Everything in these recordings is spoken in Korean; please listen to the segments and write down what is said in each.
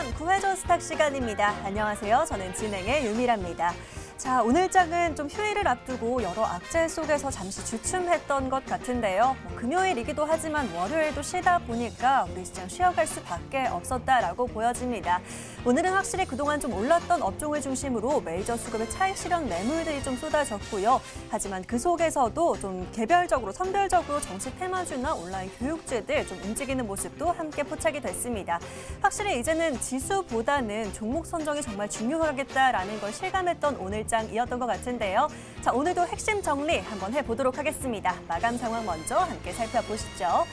밤 구해줘 스탁 시간입니다. 안녕하세요. 저는 진행의 유미라입니다. 자, 오늘 장은 좀 휴일을 앞두고 여러 악재 속에서 잠시 주춤했던 것 같은데요. 금요일이기도 하지만 월요일도 쉬다 보니까 우리 시장 쉬어갈 수밖에 없었다라고 보여집니다. 오늘은 확실히 그동안 좀 올랐던 업종을 중심으로 메이저 수급의 차익 실현 매물들이 좀 쏟아졌고요. 하지만 그 속에서도 좀 개별적으로 선별적으로 정치 테마주나 온라인 교육주들 좀 움직이는 모습도 함께 포착이 됐습니다. 확실히 이제는 지수보다는 종목 선정이 정말 중요하겠다라는 걸 실감했던 오늘 장이었던 것 같은데요. 자, 오늘도 핵심 정리 한번 해보도록 하겠습니다. 마감 상황 먼저 함께 살펴보시죠.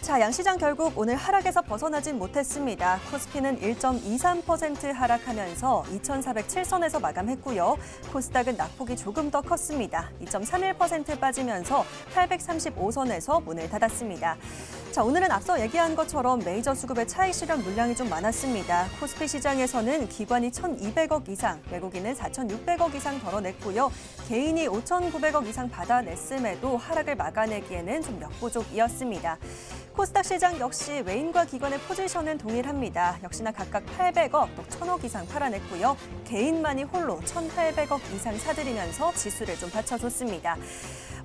자, 양시장 결국 오늘 하락에서 벗어나진 못했습니다. 코스피는 1.23% 하락하면서 2,407선에서 마감했고요. 코스닥은 낙폭이 조금 더 컸습니다. 2.31% 빠지면서 835선에서 문을 닫았습니다. 자, 오늘은 앞서 얘기한 것처럼 메이저 수급의 차익 실현 물량이 좀 많았습니다. 코스피 시장에서는 기관이 1,200억 이상, 외국인은 4,600억 이상 덜어냈고요. 개인이 5,900억 이상 받아냈음에도 하락을 막아내기에는 좀 역부족이었습니다. 코스닥 시장 역시 외인과 기관의 포지션은 동일합니다. 역시나 각각 800억 또 1,000억 이상 팔아냈고요. 개인만이 홀로 1,800억 이상 사들이면서 지수를 좀 받쳐줬습니다.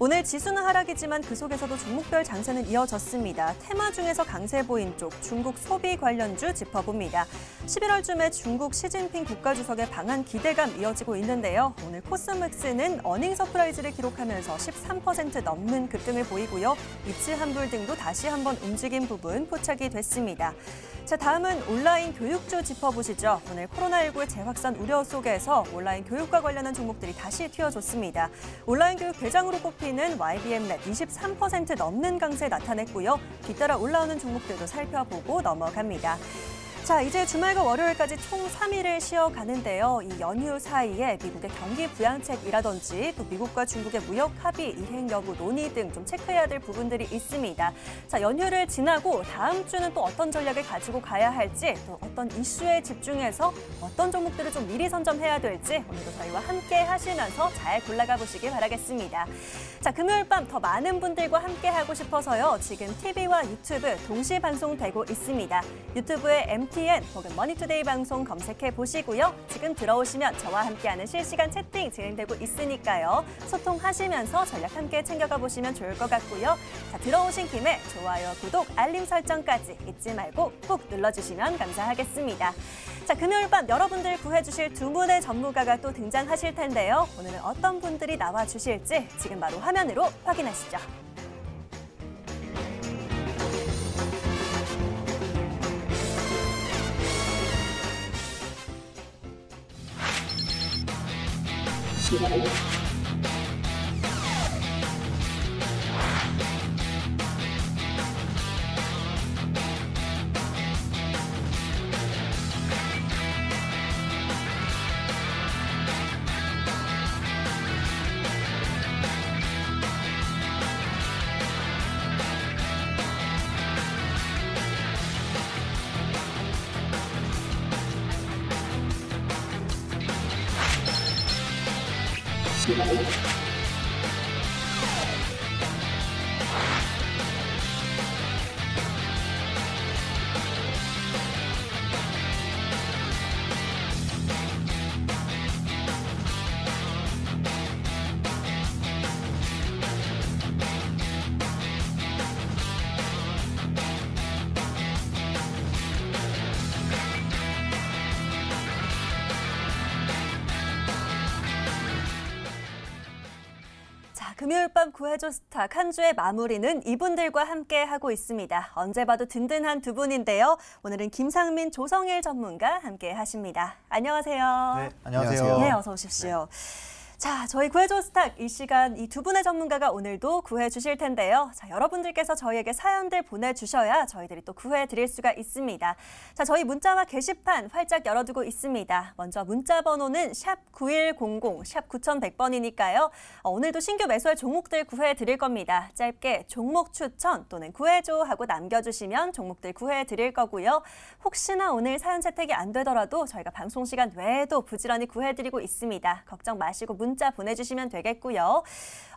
오늘 지수는 하락이지만 그 속에서도 종목별 장세는 이어졌습니다. 테마 중에서 강세 보인 쪽 중국 소비 관련주 짚어봅니다. 11월쯤에 중국 시진핑 국가주석의 방한 기대감 이어지고 있는데요. 오늘 코스맥스는 어닝 서프라이즈를 기록하면서 13% 넘는 급등을 보이고요. 이츠한불 등도 다시 한번 움직인 부분 포착이 됐습니다. 자, 다음은 온라인 교육주 짚어보시죠. 오늘 코로나19의 재확산 우려 속에서 온라인 교육과 관련한 종목들이 다시 튀어줬습니다. 온라인 교육 대장으로 꼽히는 YBM넷 23% 넘는 강세 나타냈고요. 뒤따라 올라오는 종목들도 살펴보고 넘어갑니다. 자, 이제 주말과 월요일까지 총 3일을 쉬어가는데요. 이 연휴 사이에 미국의 경기 부양책이라든지 또 미국과 중국의 무역 합의 이행 여부 논의 등 좀 체크해야 될 부분들이 있습니다. 자, 연휴를 지나고 다음 주는 또 어떤 전략을 가지고 가야 할지, 또 어떤 이슈에 집중해서 어떤 종목들을 좀 미리 선점해야 될지 오늘도 저희와 함께 하시면서 잘 골라가 보시길 바라겠습니다. 자, 금요일 밤 더 많은 분들과 함께 하고 싶어서요. 지금 TV와 유튜브 동시 방송되고 있습니다. 유튜브에 MTN 혹은 머니투데이 방송 검색해 보시고요. 지금 들어오시면 저와 함께하는 실시간 채팅 진행되고 있으니까요. 소통하시면서 전략 함께 챙겨가 보시면 좋을 것 같고요. 자, 들어오신 김에 좋아요, 구독, 알림 설정까지 잊지 말고 꼭 눌러주시면 감사하겠습니다. 자, 금요일 밤 여러분들 구해주실 두 분의 전문가가 또 등장하실 텐데요. 오늘은 어떤 분들이 나와주실지 지금 바로 화면으로 확인하시죠. 금요일 밤 구해줘 스탁 한 주의 마무리는 이분들과 함께 하고 있습니다. 언제 봐도 든든한 두 분인데요. 오늘은 김상민, 조성일 전문가 함께 하십니다. 안녕하세요. 네, 안녕하세요. 네, 어서 오십시오. 자, 저희 구해줘 스탁 이 시간 이 두 분의 전문가가 오늘도 구해 주실 텐데요. 자, 여러분들께서 저희에게 사연들 보내주셔야 저희들이 또 구해 드릴 수가 있습니다. 자, 저희 문자와 게시판 활짝 열어두고 있습니다. 먼저 문자 번호는 샵 9100, 샵 9100번이니까요. 오늘도 신규 매수할 종목들 구해 드릴 겁니다. 짧게 종목 추천 또는 구해줘 하고 남겨주시면 종목들 구해 드릴 거고요. 혹시나 오늘 사연 채택이 안 되더라도 저희가 방송 시간 외에도 부지런히 구해 드리고 있습니다. 걱정 마시고 문자 문자 보내주시면 되겠고요.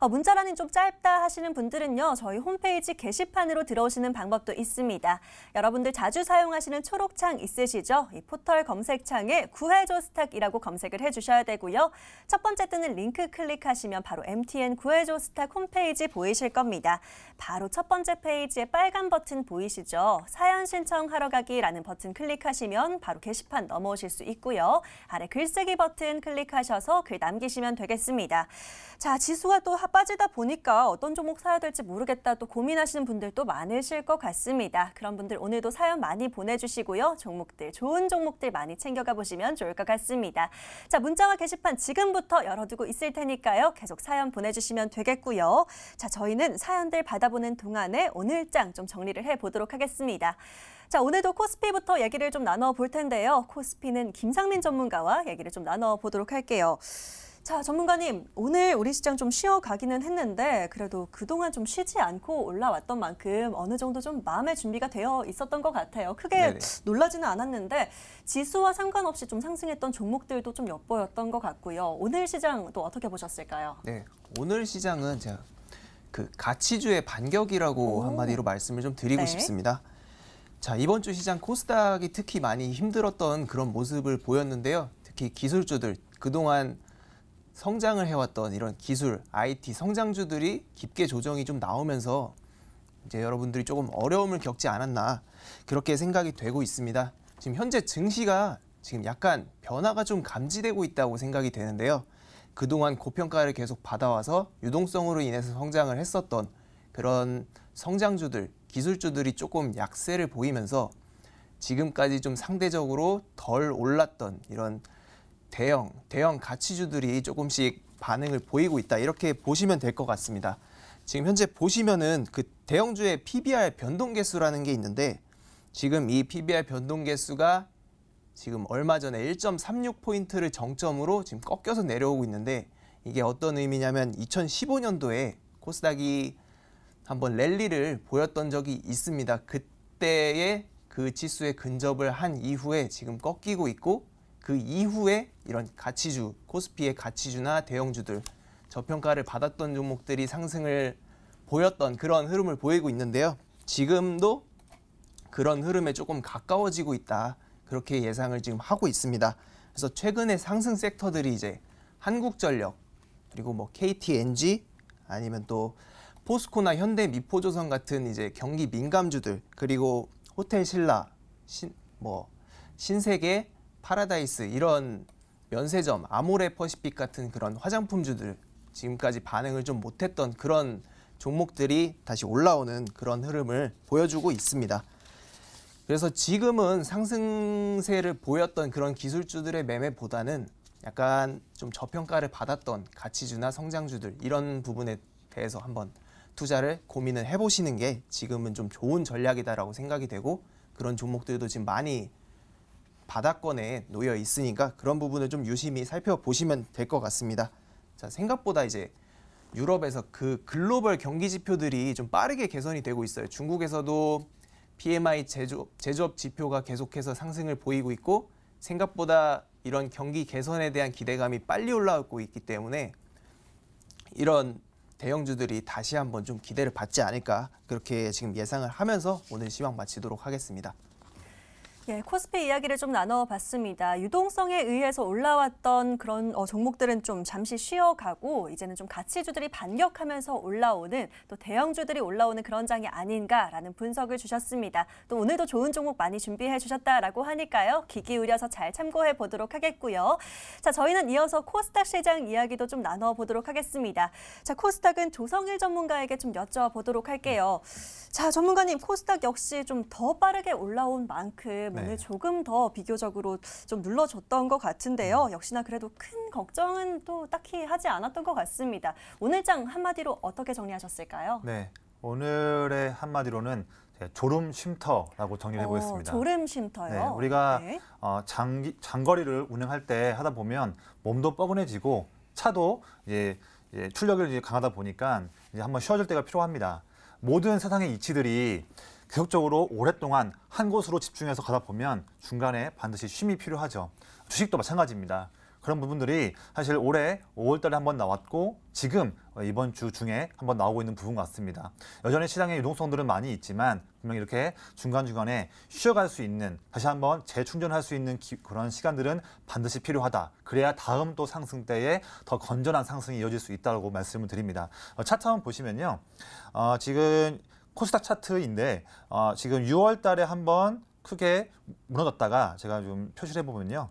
문자란이 좀 짧다 하시는 분들은요. 저희 홈페이지 게시판으로 들어오시는 방법도 있습니다. 여러분들 자주 사용하시는 초록창 있으시죠? 이 포털 검색창에 구해줘 스탁이라고 검색을 해주셔야 되고요. 첫 번째 뜨는 링크 클릭하시면 바로 MTN 구해줘 스탁 홈페이지 보이실 겁니다. 바로 첫 번째 페이지에 빨간 버튼 보이시죠? 사연 신청하러 가기라는 버튼 클릭하시면 바로 게시판 넘어오실 수 있고요. 아래 글쓰기 버튼 클릭하셔서 글 남기시면 되겠습니다. 자, 지수가 또 빠지다 보니까 어떤 종목 사야 될지 모르겠다 또 고민하시는 분들도 많으실 것 같습니다. 그런 분들 오늘도 사연 많이 보내주시고요. 종목들, 좋은 종목들 많이 챙겨가 보시면 좋을 것 같습니다. 자, 문자와 게시판 지금부터 열어두고 있을 테니까요. 계속 사연 보내주시면 되겠고요. 자, 저희는 사연들 받아보는 동안에 오늘장 좀 정리를 해보도록 하겠습니다. 자, 오늘도 코스피부터 얘기를 좀 나눠볼 텐데요. 코스피는 김상민 전문가와 얘기를 좀 나눠보도록 할게요. 자, 전문가님, 오늘 우리 시장 좀 쉬어가기는 했는데 그래도 그동안 좀 쉬지 않고 올라왔던 만큼 어느 정도 좀 마음의 준비가 되어 있었던 것 같아요. 크게 네네. 놀라지는 않았는데 지수와 상관없이 좀 상승했던 종목들도 좀 엿보였던 것 같고요. 오늘 시장 또 어떻게 보셨을까요? 네, 오늘 시장은 제가 그 가치주의 반격이라고 한마디로 말씀을 좀 드리고 네. 싶습니다. 자, 이번 주 시장 코스닥이 특히 많이 힘들었던 그런 모습을 보였는데요. 특히 기술주들, 그동안 성장을 해왔던 이런 기술, IT 성장주들이 깊게 조정이 좀 나오면서 이제 여러분들이 조금 어려움을 겪지 않았나 그렇게 생각이 되고 있습니다. 지금 현재 증시가 지금 약간 변화가 좀 감지되고 있다고 생각이 되는데요. 그동안 고평가를 계속 받아와서 유동성으로 인해서 성장을 했었던 그런 성장주들, 기술주들이 조금 약세를 보이면서 지금까지 좀 상대적으로 덜 올랐던 이런 대형 가치주들이 조금씩 반응을 보이고 있다. 이렇게 보시면 될 것 같습니다. 지금 현재 보시면은 그 대형주의 PBR 변동계수라는 게 있는데 지금 이 PBR 변동계수가 지금 얼마 전에 1.36포인트를 정점으로 지금 꺾여서 내려오고 있는데 이게 어떤 의미냐면 2015년도에 코스닥이 한번 랠리를 보였던 적이 있습니다. 그때의 그 지수에 근접을 한 이후에 지금 꺾이고 있고 그 이후에 이런 가치주, 코스피의 가치주나 대형주들, 저평가를 받았던 종목들이 상승을 보였던 그런 흐름을 보이고 있는데요. 지금도 그런 흐름에 조금 가까워지고 있다. 그렇게 예상을 지금 하고 있습니다. 그래서 최근에 상승 섹터들이 이제 한국전력, 그리고 뭐 KTNG, 아니면 또 포스코나 현대미포조선 같은 이제 경기 민감주들, 그리고 호텔신라, 신세계, 파라다이스 이런 면세점, 아모레퍼시픽 같은 그런 화장품주들 지금까지 반응을 좀 못했던 그런 종목들이 다시 올라오는 그런 흐름을 보여주고 있습니다. 그래서 지금은 상승세를 보였던 그런 기술주들의 매매보다는 약간 좀 저평가를 받았던 가치주나 성장주들 이런 부분에 대해서 한번 투자를 고민을 해보시는 게 지금은 좀 좋은 전략이다라고 생각이 되고 그런 종목들도 지금 많이 바닥권에 놓여 있으니까 그런 부분을 좀 유심히 살펴보시면 될 것 같습니다. 자, 생각보다 이제 유럽에서 그 글로벌 경기 지표들이 좀 빠르게 개선이 되고 있어요. 중국에서도 PMI 제조업 지표가 계속해서 상승을 보이고 있고 생각보다 이런 경기 개선에 대한 기대감이 빨리 올라오고 있기 때문에 이런 대형주들이 다시 한번 좀 기대를 받지 않을까 그렇게 지금 예상을 하면서 오늘 시황 마치도록 하겠습니다. 예, 코스피 이야기를 좀 나눠봤습니다. 유동성에 의해서 올라왔던 그런 종목들은 좀 잠시 쉬어가고 이제는 좀 가치주들이 반격하면서 올라오는 또 대형주들이 올라오는 그런 장이 아닌가라는 분석을 주셨습니다. 또 오늘도 좋은 종목 많이 준비해 주셨다라고 하니까요. 귀 기울여서 잘 참고해 보도록 하겠고요. 자, 저희는 이어서 코스닥 시장 이야기도 좀 나눠보도록 하겠습니다. 자, 코스닥은 조성일 전문가에게 좀 여쭤보도록 할게요. 자, 전문가님, 코스닥 역시 좀 더 빠르게 올라온 만큼 네. 오늘 조금 더 비교적으로 좀 눌러줬던 것 같은데요. 역시나 그래도 큰 걱정은 또 딱히 하지 않았던 것 같습니다. 오늘 장 한마디로 어떻게 정리하셨을까요? 네, 오늘의 한마디로는 졸음 쉼터라고 정리해 보겠습니다. 졸음 쉼터요? 네, 우리가 네. 장거리를 운행할 때 하다 보면 몸도 뻐근해지고 차도 이제 출력이 이제 강하다 보니까 이제 한번 쉬어줄 때가 필요합니다. 모든 세상의 이치들이 계속적으로 오랫동안 한 곳으로 집중해서 가다 보면 중간에 반드시 쉼이 필요하죠. 주식도 마찬가지입니다. 그런 부분들이 사실 올해 5월 달에 한번 나왔고 지금 이번 주 중에 한번 나오고 있는 부분 같습니다. 여전히 시장의 유동성들은 많이 있지만 분명히 이렇게 중간중간에 쉬어갈 수 있는, 다시 한번 재충전할 수 있는 그런 시간들은 반드시 필요하다. 그래야 다음 또 상승 때에 더 건전한 상승이 이어질 수 있다고 말씀을 드립니다. 차트 한번 보시면요. 지금 코스닥 차트인데 지금 6월 달에 한번 크게 무너졌다가 제가 좀 표시를 해보면요.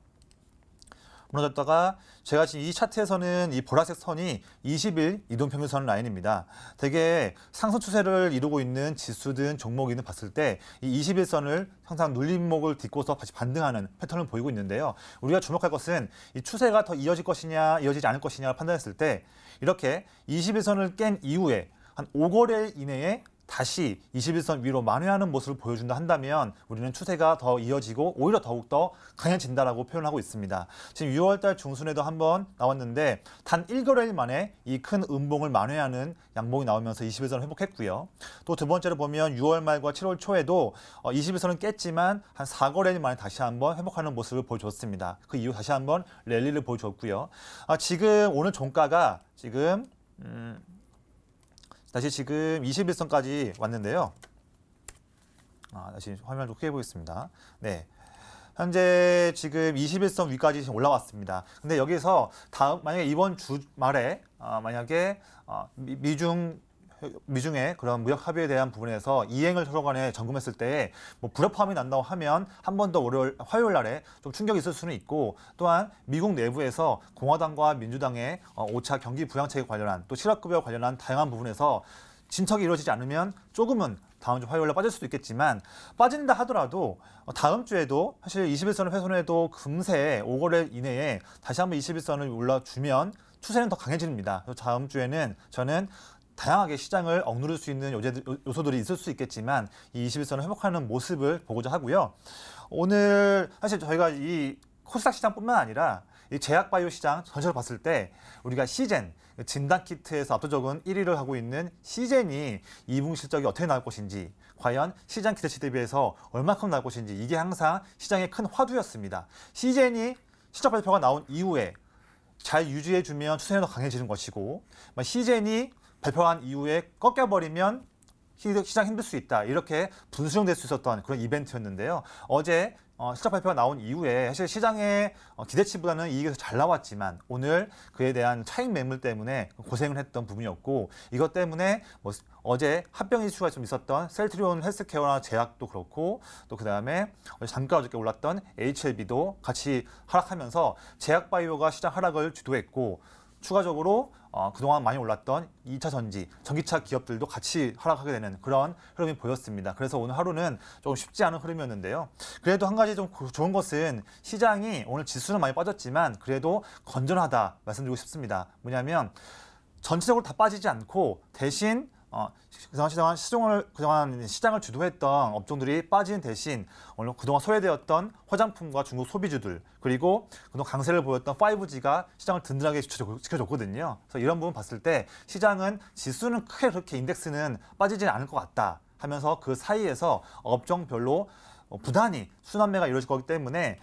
무너졌다가 제가 지금 이 차트에서는 이 보라색 선이 20일 이동평균선 라인입니다. 되게 상승 추세를 이루고 있는 지수든 종목이든 봤을 때 이 21선을 항상 눌림목을 딛고서 다시 반등하는 패턴을 보이고 있는데요. 우리가 주목할 것은 이 추세가 더 이어질 것이냐 이어지지 않을 것이냐를 판단했을 때 이렇게 21선을 깬 이후에 한 5거래일 이내에 다시 21선 위로 만회하는 모습을 보여준다 한다면 우리는 추세가 더 이어지고 오히려 더욱더 강해진다라고 표현하고 있습니다. 지금 6월달 중순에도 한번 나왔는데 단 1거래일 만에 이 큰 음봉을 만회하는 양봉이 나오면서 21선을 회복했고요. 또 두 번째로 보면 6월 말과 7월 초에도 21선은 깼지만 한 4거래일 만에 다시 한번 회복하는 모습을 보여줬습니다. 그 이후 다시 한번 랠리를 보여줬고요. 지금 오늘 종가가 지금 다시 지금 21선까지 왔는데요. 다시 화면을 좀 크게 보겠습니다. 네. 현재 지금 21선 위까지 지금 올라왔습니다. 근데 여기서 다음 만약에 이번 주말에 만약에 미중의 그런 무역 합의에 대한 부분에서 이행을 서로 간에 점검했을 때 뭐 불협화음이 난다고 하면 한 번 더 화요일 날에 좀 충격이 있을 수는 있고, 또한 미국 내부에서 공화당과 민주당의 5차 경기 부양책에 관련한 또 실업급여 관련한 다양한 부분에서 진척이 이루어지지 않으면 조금은 다음 주 화요일에 빠질 수도 있겠지만, 빠진다 하더라도 다음 주에도 사실 21선을 훼손해도 금세 5거래 이내에 다시 한번 21선을 올라주면 추세는 더 강해집니다. 그래서 다음 주에는 저는 다양하게 시장을 억누를 수 있는 요소들이 있을 수 있겠지만 이 21선을 회복하는 모습을 보고자 하고요. 오늘 사실 저희가 이 코스닥 시장뿐만 아니라 이 제약바이오 시장 전체로 봤을 때 우리가 시젠, 진단키트에서 압도적인 1위를 하고 있는 시젠이 2분기 실적이 어떻게 나올 것인지, 과연 시장 기대치 대비해서 얼마큼 나올 것인지, 이게 항상 시장의 큰 화두였습니다. 시젠이 실적 발표가 나온 이후에 잘 유지해주면 추세는 더 강해지는 것이고, 시젠이 발표한 이후에 꺾여버리면 시장 힘들 수 있다, 이렇게 분수령될 수 있었던 그런 이벤트였는데요. 어제 실적 발표가 나온 이후에 사실 시장의 기대치보다는 이익이 더 잘 나왔지만 오늘 그에 대한 차익 매물 때문에 고생을 했던 부분이었고, 이것 때문에 어제 합병 이슈가 좀 있었던 셀트리온 헬스케어나 제약도 그렇고, 또 그다음에 잠깐 어저께 올랐던 HLB도 같이 하락하면서 제약바이오가 시장 하락을 주도했고, 추가적으로 그동안 많이 올랐던 2차 전지, 전기차 기업들도 같이 하락하게 되는 그런 흐름이 보였습니다. 그래서 오늘 하루는 조금 쉽지 않은 흐름이었는데요. 그래도 한 가지 좀 좋은 것은 시장이 오늘 지수는 많이 빠졌지만 그래도 건전하다 말씀드리고 싶습니다. 뭐냐면 전체적으로 다 빠지지 않고 대신 그동안 시장을 주도했던 업종들이 빠지는 대신 오늘 그동안 소외되었던 화장품과 중국 소비주들, 그리고 그동안 강세를 보였던 5G가 시장을 든든하게 지켜줬거든요. 그래서 이런 부분 봤을 때 시장은 지수는 크게 그렇게 인덱스는 빠지지는 않을 것 같다 하면서 그 사이에서 업종별로 부단히 순환매가 이루어질 거기 때문에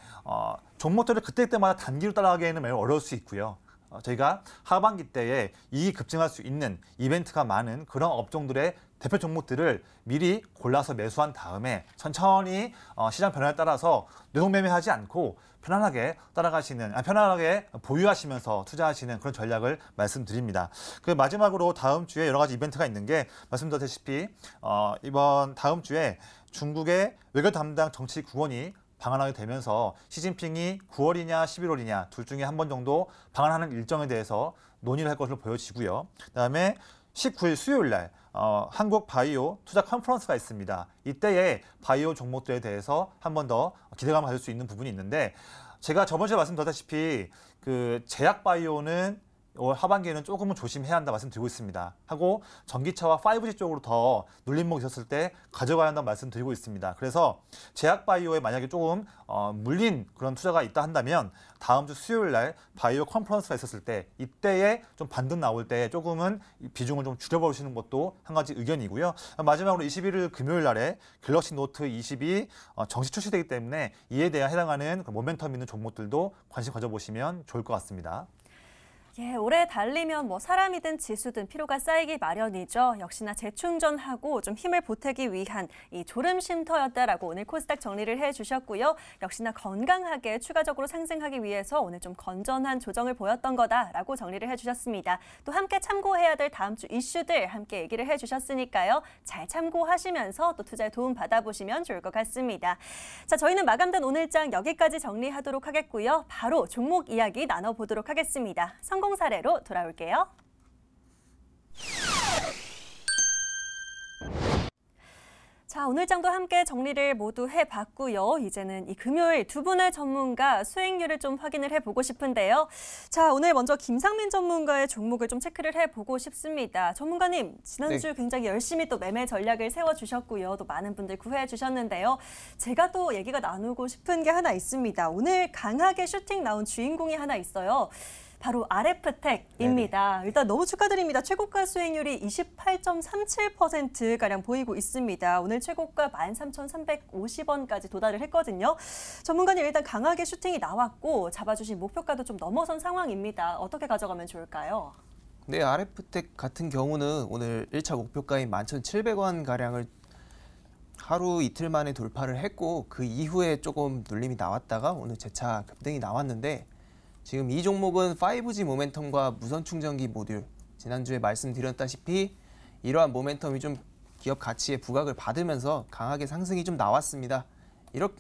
종목들을 그때마다 단기로 따라가기에는 매우 어려울 수 있고요. 저희가 하반기 때에 이익이 급증할 수 있는 이벤트가 많은 그런 업종들의 대표 종목들을 미리 골라서 매수한 다음에 천천히 시장 변화에 따라서 노동매매하지 않고 편안하게 편안하게 보유하시면서 투자하시는 그런 전략을 말씀드립니다. 그 마지막으로 다음 주에 여러 가지 이벤트가 있는 게 말씀드렸다시피 이번 다음 주에 중국의 외교 담당 정치 국원이 방한하게 되면서 시진핑이 9월이냐 11월이냐 둘 중에 한 번 정도 방한하는 일정에 대해서 논의를 할 것으로 보여지고요. 그다음에 19일 수요일 날 한국 바이오 투자 컨퍼런스가 있습니다. 이때에 바이오 종목들에 대해서 한 번 더 기대감을 가질 수 있는 부분이 있는데, 제가 저번 주에 말씀드렸다시피 그 제약 바이오는 올 하반기에는 조금은 조심해야 한다 말씀드리고 있습니다. 하고 전기차와 5G 쪽으로 더 눌림목 있었을 때 가져가야 한다는 말씀드리고 있습니다. 그래서 제약바이오에 만약에 조금 물린 그런 투자가 있다 한다면 다음 주 수요일 날 바이오 컨퍼런스가 있었을 때 이때에 좀 반등 나올 때 조금은 비중을 좀 줄여보시는 것도 한 가지 의견이고요. 마지막으로 21일 금요일 날에 갤럭시 노트 20이 정식 출시되기 때문에 이에 대한 해당하는 모멘텀 있는 종목들도 관심 가져보시면 좋을 것 같습니다. 예, 오래 달리면 뭐 사람이든 지수든 피로가 쌓이기 마련이죠. 역시나 재충전하고 좀 힘을 보태기 위한 이 졸음 쉼터였다라고 오늘 코스닥 정리를 해주셨고요. 역시나 건강하게 추가적으로 상승하기 위해서 오늘 좀 건전한 조정을 보였던 거다라고 정리를 해주셨습니다. 또 함께 참고해야 될 다음 주 이슈들 함께 얘기를 해주셨으니까요. 잘 참고하시면서 또 투자에 도움 받아보시면 좋을 것 같습니다. 자, 저희는 마감된 오늘장 여기까지 정리하도록 하겠고요. 바로 종목 이야기 나눠보도록 하겠습니다. 성공 사례로 돌아올게요. 자, 오늘장도 함께 정리를 모두 해봤고요. 이제는 이 금요일 두 분의 전문가 수익률을 좀 확인을 해보고 싶은데요. 자, 오늘 먼저 김상민 전문가의 종목을 좀 체크를 해보고 싶습니다. 전문가님, 지난주 굉장히 열심히 또 매매 전략을 세워주셨고요. 또 많은 분들 구해주셨는데요. 제가 또 얘기가 나누고 싶은 게 하나 있습니다. 오늘 강하게 슈팅 나온 주인공이 하나 있어요. 바로 RF텍입니다. 네네. 일단 너무 축하드립니다. 최고가 수익률이 28.37%가량 보이고 있습니다. 오늘 최고가 13,350원까지 도달을 했거든요. 전문가님 일단 강하게 슈팅이 나왔고 잡아주신 목표가도 좀 넘어선 상황입니다. 어떻게 가져가면 좋을까요? 네, RF텍 같은 경우는 오늘 1차 목표가인 11,700원 가량을 하루 이틀 만에 돌파를 했고 그 이후에 조금 눌림이 나왔다가 오늘 재차 급등이 나왔는데 지금 이 종목은 5G 모멘텀과 무선 충전기 모듈, 지난주에 말씀드렸다시피 이러한 모멘텀이 좀 기업 가치에 부각을 받으면서 강하게 상승이 좀 나왔습니다.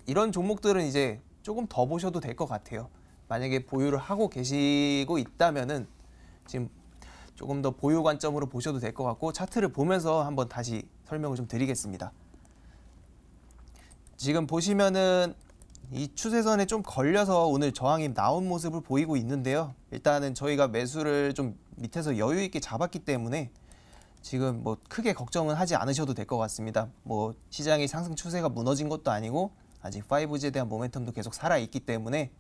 이런 종목들은 이제 조금 더 보셔도 될 것 같아요. 만약에 보유를 하고 계시고 있다면은 지금 조금 더 보유 관점으로 보셔도 될 것 같고 차트를 보면서 한번 다시 설명을 좀 드리겠습니다. 지금 보시면은 이 추세선에 좀 걸려서 오늘 저항이 나온 모습을 보이고 있는데요. 일단은 저희가 매수를 좀 밑에서 여유 있게 잡았기 때문에 지금 뭐 크게 걱정은 하지 않으셔도 될 것 같습니다. 뭐 시장의 상승 추세가 무너진 것도 아니고 아직 5G에 대한 모멘텀도 계속 살아있기 때문에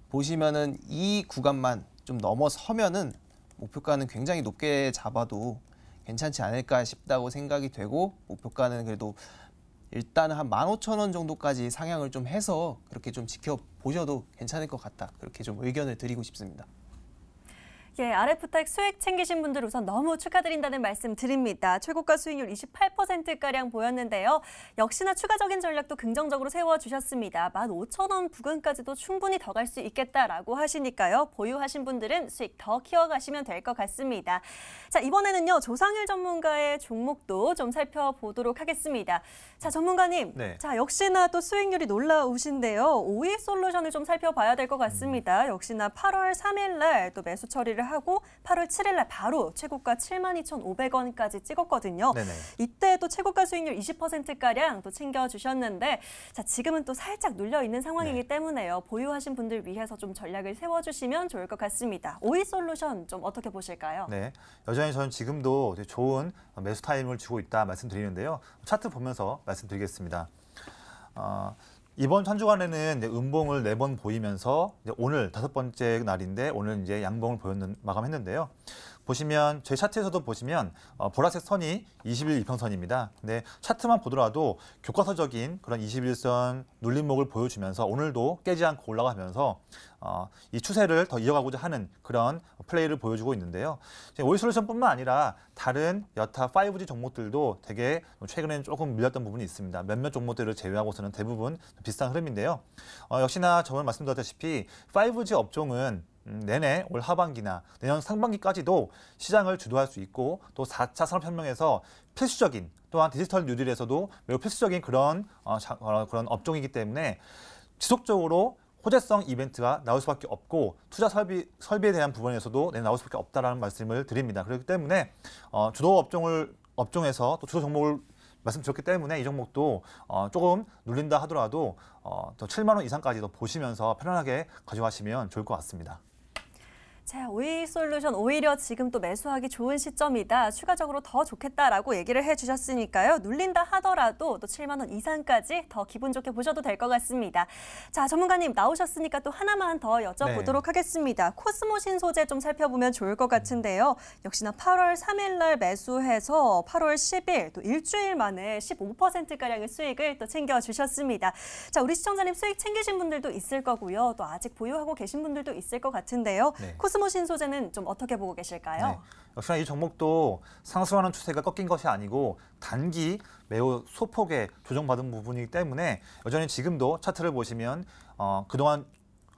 보시면은 이 구간만 좀 넘어서면은 목표가는 굉장히 높게 잡아도 괜찮지 않을까 싶다고 생각이 되고 목표가는 그래도 일단 한 15,000원 정도까지 상향을 좀 해서 그렇게 좀 지켜보셔도 괜찮을 것 같다. 그렇게 좀 의견을 드리고 싶습니다. 예, RF텍 수익 챙기신 분들 우선 너무 축하드린다는 말씀 드립니다. 최고가 수익률 28%가량 보였는데요. 역시나 추가적인 전략도 긍정적으로 세워주셨습니다. 15,000원 부근까지도 충분히 더 갈 수 있겠다라고 하시니까요. 보유하신 분들은 수익 더 키워가시면 될 것 같습니다. 자, 이번에는요. 조상일 전문가의 종목도 좀 살펴보도록 하겠습니다. 자, 전문가님. 네. 자, 역시나 또 수익률이 놀라우신데요. 오이솔루션을 좀 살펴봐야 될 것 같습니다. 역시나 8월 3일 날 또 매수 처리를 하고 8월 7일 날 바로 최고가 72,500원까지 찍었거든요. 네네. 이때도 최고가 수익률 20%가량 또 챙겨주셨는데 자, 지금은 또 살짝 눌려있는 상황이기 네. 때문에요. 보유하신 분들 위해서 좀 전략을 세워주시면 좋을 것 같습니다. 오이솔루션 좀 어떻게 보실까요? 네, 여전히 저는 지금도 되게 좋은 매수 타임을 주고 있다 말씀드리는데요. 차트 보면서 말씀드리겠습니다. 이번 한 주간에는 이제 음봉을 4번 보이면서 이제 오늘 5번째 날인데 오늘 이제 양봉을 마감했는데요. 보시면 저희 차트에서도 보시면 보라색 선이 21일 이평선입니다. 근데 차트만 보더라도 교과서적인 그런 21선 눌림목을 보여주면서 오늘도 깨지 않고 올라가면서 이 추세를 더 이어가고자 하는 그런 플레이를 보여주고 있는데요. 오이솔루션뿐만 아니라 다른 여타 5G 종목들도 되게 최근에는 조금 밀렸던 부분이 있습니다. 몇몇 종목들을 제외하고서는 대부분 비슷한 흐름인데요. 역시나 저번에 말씀드렸다시피 5G 업종은 내내 올 하반기나 내년 상반기까지도 시장을 주도할 수 있고 또 4차 산업혁명에서 필수적인 또한 디지털 뉴딜에서도 매우 필수적인 그런 업종이기 때문에 지속적으로 호재성 이벤트가 나올 수밖에 없고 투자 설비에 대한 부분에서도 나올 수밖에 없다라는 말씀을 드립니다. 그렇기 때문에 주도 업종에서 또 주도 종목을 말씀드렸기 때문에 이 종목도 조금 눌린다 하더라도 또 7만 원 이상까지도 보시면서 편안하게 가져가시면 좋을 것 같습니다. 자, 오이솔루션 오히려 지금 또 매수하기 좋은 시점이다. 추가적으로 더 좋겠다라고 얘기를 해주셨으니까요. 눌린다 하더라도 또 7만 원 이상까지 더 기분 좋게 보셔도 될 것 같습니다. 자, 전문가님 나오셨으니까 또 하나만 더 여쭤보도록 하겠습니다. 코스모 신소재 좀 살펴보면 좋을 것 같은데요. 역시나 8월 3일 날 매수해서 8월 10일 또 일주일 만에 15%가량의 수익을 또 챙겨주셨습니다. 자, 우리 시청자님 수익 챙기신 분들도 있을 거고요. 또 아직 보유하고 계신 분들도 있을 것 같은데요. 코스모 신소재는 좀 어떻게 보고 계실까요? 네. 역시나 이 종목도 상승하는 추세가 꺾인 것이 아니고 단기 매우 소폭의 조정받은 부분이기 때문에 여전히 지금도 차트를 보시면 그동안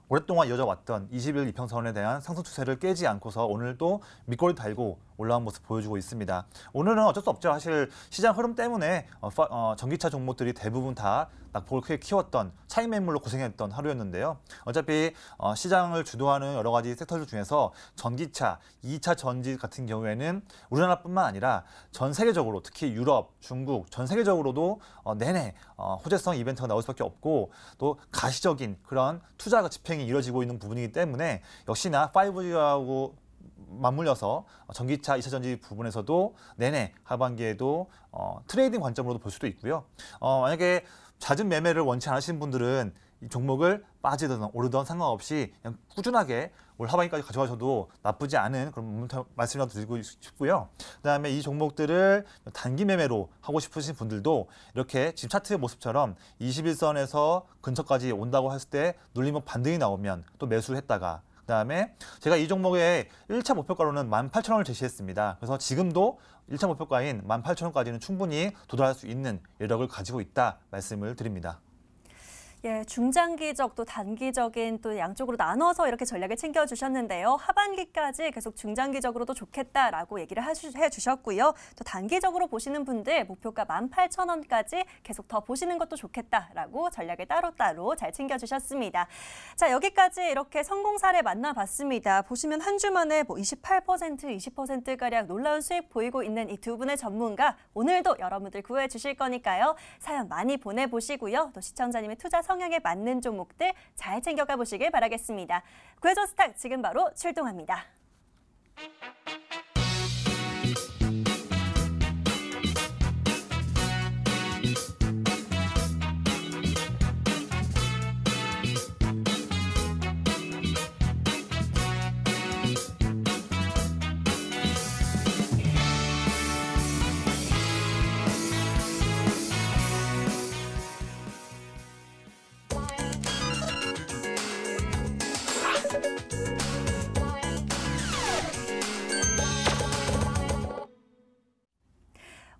오랫동안 이어져 왔던 20일 이평선에 대한 상승 추세를 깨지 않고서 오늘도 밑꼬리 달고 올라온 모습 보여주고 있습니다. 오늘은 어쩔 수 없죠. 사실 시장 흐름 때문에 전기차 종목들이 대부분 다 낙폭을 크게 키웠던 차익 매물로 고생했던 하루였는데요. 어차피 시장을 주도하는 여러 가지 섹터들 중에서 전기차, 2차 전지 같은 경우에는 우리나라뿐만 아니라 전 세계적으로 특히 유럽, 중국, 전 세계적으로도 내내 호재성 이벤트가 나올 수밖에 없고 또 가시적인 그런 투자 집행이 이루어지고 있는 부분이기 때문에 역시나 5G하고 맞물려서 전기차, 2차 전지 부분에서도 내내 하반기에도 트레이딩 관점으로도 볼 수도 있고요. 만약에 잦은 매매를 원치 않으신 분들은 이 종목을 빠지든 오르든 상관없이 그냥 꾸준하게 올 하반기까지 가져가셔도 나쁘지 않은 그런 말씀을 드리고 싶고요. 그다음에 이 종목들을 단기 매매로 하고 싶으신 분들도 이렇게 지금 차트의 모습처럼 21선에서 근처까지 온다고 했을 때 눌리면 반등이 나오면 또 매수를 했다가 그다음에 제가 이 종목의 1차 목표가로는 18,000원을 제시했습니다. 그래서 지금도 1차 목표가인 18,000원까지는 충분히 도달할 수 있는 여력을 가지고 있다 말씀을 드립니다. 예, 중장기적 또 단기적인 또 양쪽으로 나눠서 이렇게 전략을 챙겨주셨는데요. 하반기까지 계속 중장기적으로도 좋겠다라고 얘기를 해주셨고요. 또 단기적으로 보시는 분들 목표가 18,000원까지 계속 더 보시는 것도 좋겠다라고 전략을 따로따로 잘 챙겨주셨습니다. 자, 여기까지 이렇게 성공 사례 만나봤습니다. 보시면 한 주 만에 28%, 20%가량 놀라운 수익 보이고 있는 이 두 분의 전문가 오늘도 여러분들 구해주실 거니까요. 사연 많이 보내보시고요. 또 시청자님의 투자 성향에 맞는 종목들 잘 챙겨가 보시길 바라겠습니다. 구해줘 스탁 지금 바로 출동합니다.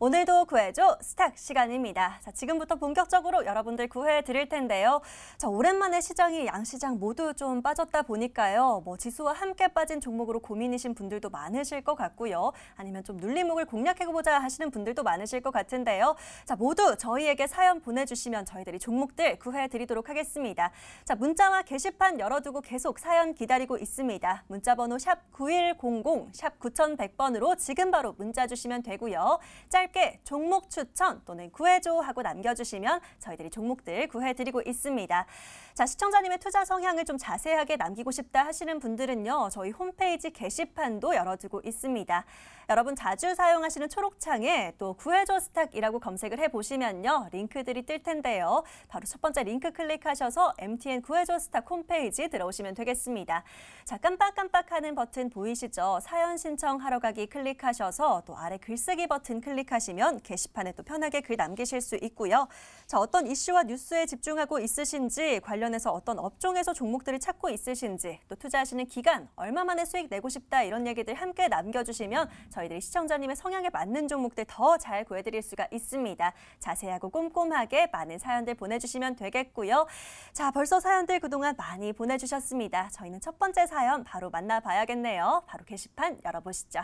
오늘도 구해줘 스탁 시간입니다. 자, 지금부터 본격적으로 여러분들 구해 드릴 텐데요. 자, 오랜만에 시장이 양시장 모두 좀 빠졌다 보니까요. 지수와 함께 빠진 종목으로 고민이신 분들도 많으실 것 같고요. 아니면 좀 눌림목을 공략해보자 하시는 분들도 많으실 것 같은데요. 자, 모두 저희에게 사연 보내주시면 저희들이 종목들 구해 드리도록 하겠습니다. 자, 문자와 게시판 열어두고 계속 사연 기다리고 있습니다. 문자번호 샵 9100, 샵 9100번으로 지금 바로 문자 주시면 되고요. 짧게 종목 추천 또는 구해줘 하고 남겨주시면 저희들이 종목들 구해드리고 있습니다. 자, 시청자님의 투자 성향을 좀 자세하게 남기고 싶다 하시는 분들은요. 저희 홈페이지 게시판도 열어두고 있습니다. 여러분 자주 사용하시는 초록창에 또 구해줘 스탁이라고 검색을 해보시면요. 링크들이 뜰 텐데요. 바로 첫 번째 링크 클릭하셔서 MTN 구해줘 스탁 홈페이지 들어오시면 되겠습니다. 자, 깜빡깜빡하는 버튼 보이시죠? 사연 신청하러 가기 클릭하셔서 또 아래 글쓰기 버튼 클릭하시면 게시판에 또 편하게 글 남기실 수 있고요. 자, 어떤 이슈와 뉴스에 집중하고 있으신지 관련해서 어떤 업종에서 종목들을 찾고 있으신지 또 투자하시는 기간 얼마 만에 수익 내고 싶다 이런 얘기들 함께 남겨주시면 저희들이 시청자님의 성향에 맞는 종목들 더 잘 구해드릴 수가 있습니다. 자세하고 꼼꼼하게 많은 사연들 보내주시면 되겠고요. 자, 벌써 사연들 그동안 많이 보내주셨습니다. 저희는 첫 번째 사연 바로 만나봐야겠네요. 바로 게시판 열어보시죠.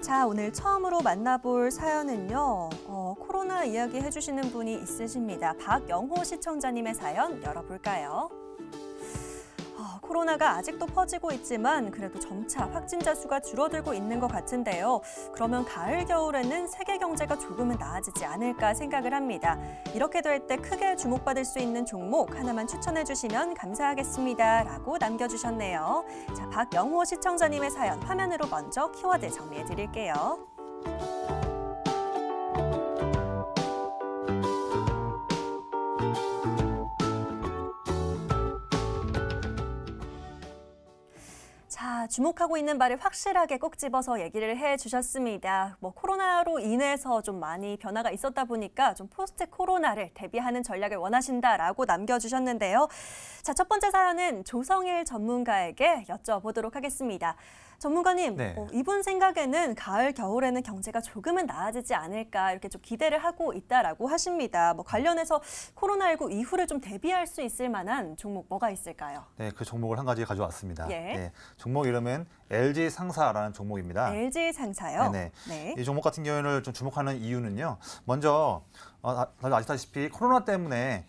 자, 오늘 처음으로 만나볼 사연은요. 코로나 이야기 해주시는 분이 있으십니다. 박영호 시청자님의 사연 열어볼까요? 코로나가 아직도 퍼지고 있지만 그래도 점차 확진자 수가 줄어들고 있는 것 같은데요. 그러면 가을, 겨울에는 세계 경제가 조금은 나아지지 않을까 생각을 합니다. 이렇게 될 때 크게 주목받을 수 있는 종목 하나만 추천해 주시면 감사하겠습니다. 라고 남겨주셨네요. 자, 박영호 시청자님의 사연 화면으로 먼저 키워드 정리해 드릴게요. 자, 주목하고 있는 바를 확실하게 꼭 집어서 얘기를 해주셨습니다. 코로나로 인해서 좀 많이 변화가 있었다 보니까 좀 포스트 코로나를 대비하는 전략을 원하신다라고 남겨주셨는데요. 자, 첫 번째 사연은 조성일 전문가에게 여쭤보도록 하겠습니다. 전문가님, 네. 이분 생각에는 가을, 겨울에는 경제가 조금은 나아지지 않을까 이렇게 좀 기대를 하고 있다라고 하십니다. 관련해서 코로나19 이후를 좀 대비할 수 있을 만한 종목 뭐가 있을까요? 네, 그 종목을 한 가지 가져왔습니다. 예. 네, 종목 이름은 LG상사라는 종목입니다. LG상사요? 네네. 네. 이 종목 같은 경우는 좀 주목하는 이유는요. 먼저 다들 아시다시피 코로나 때문에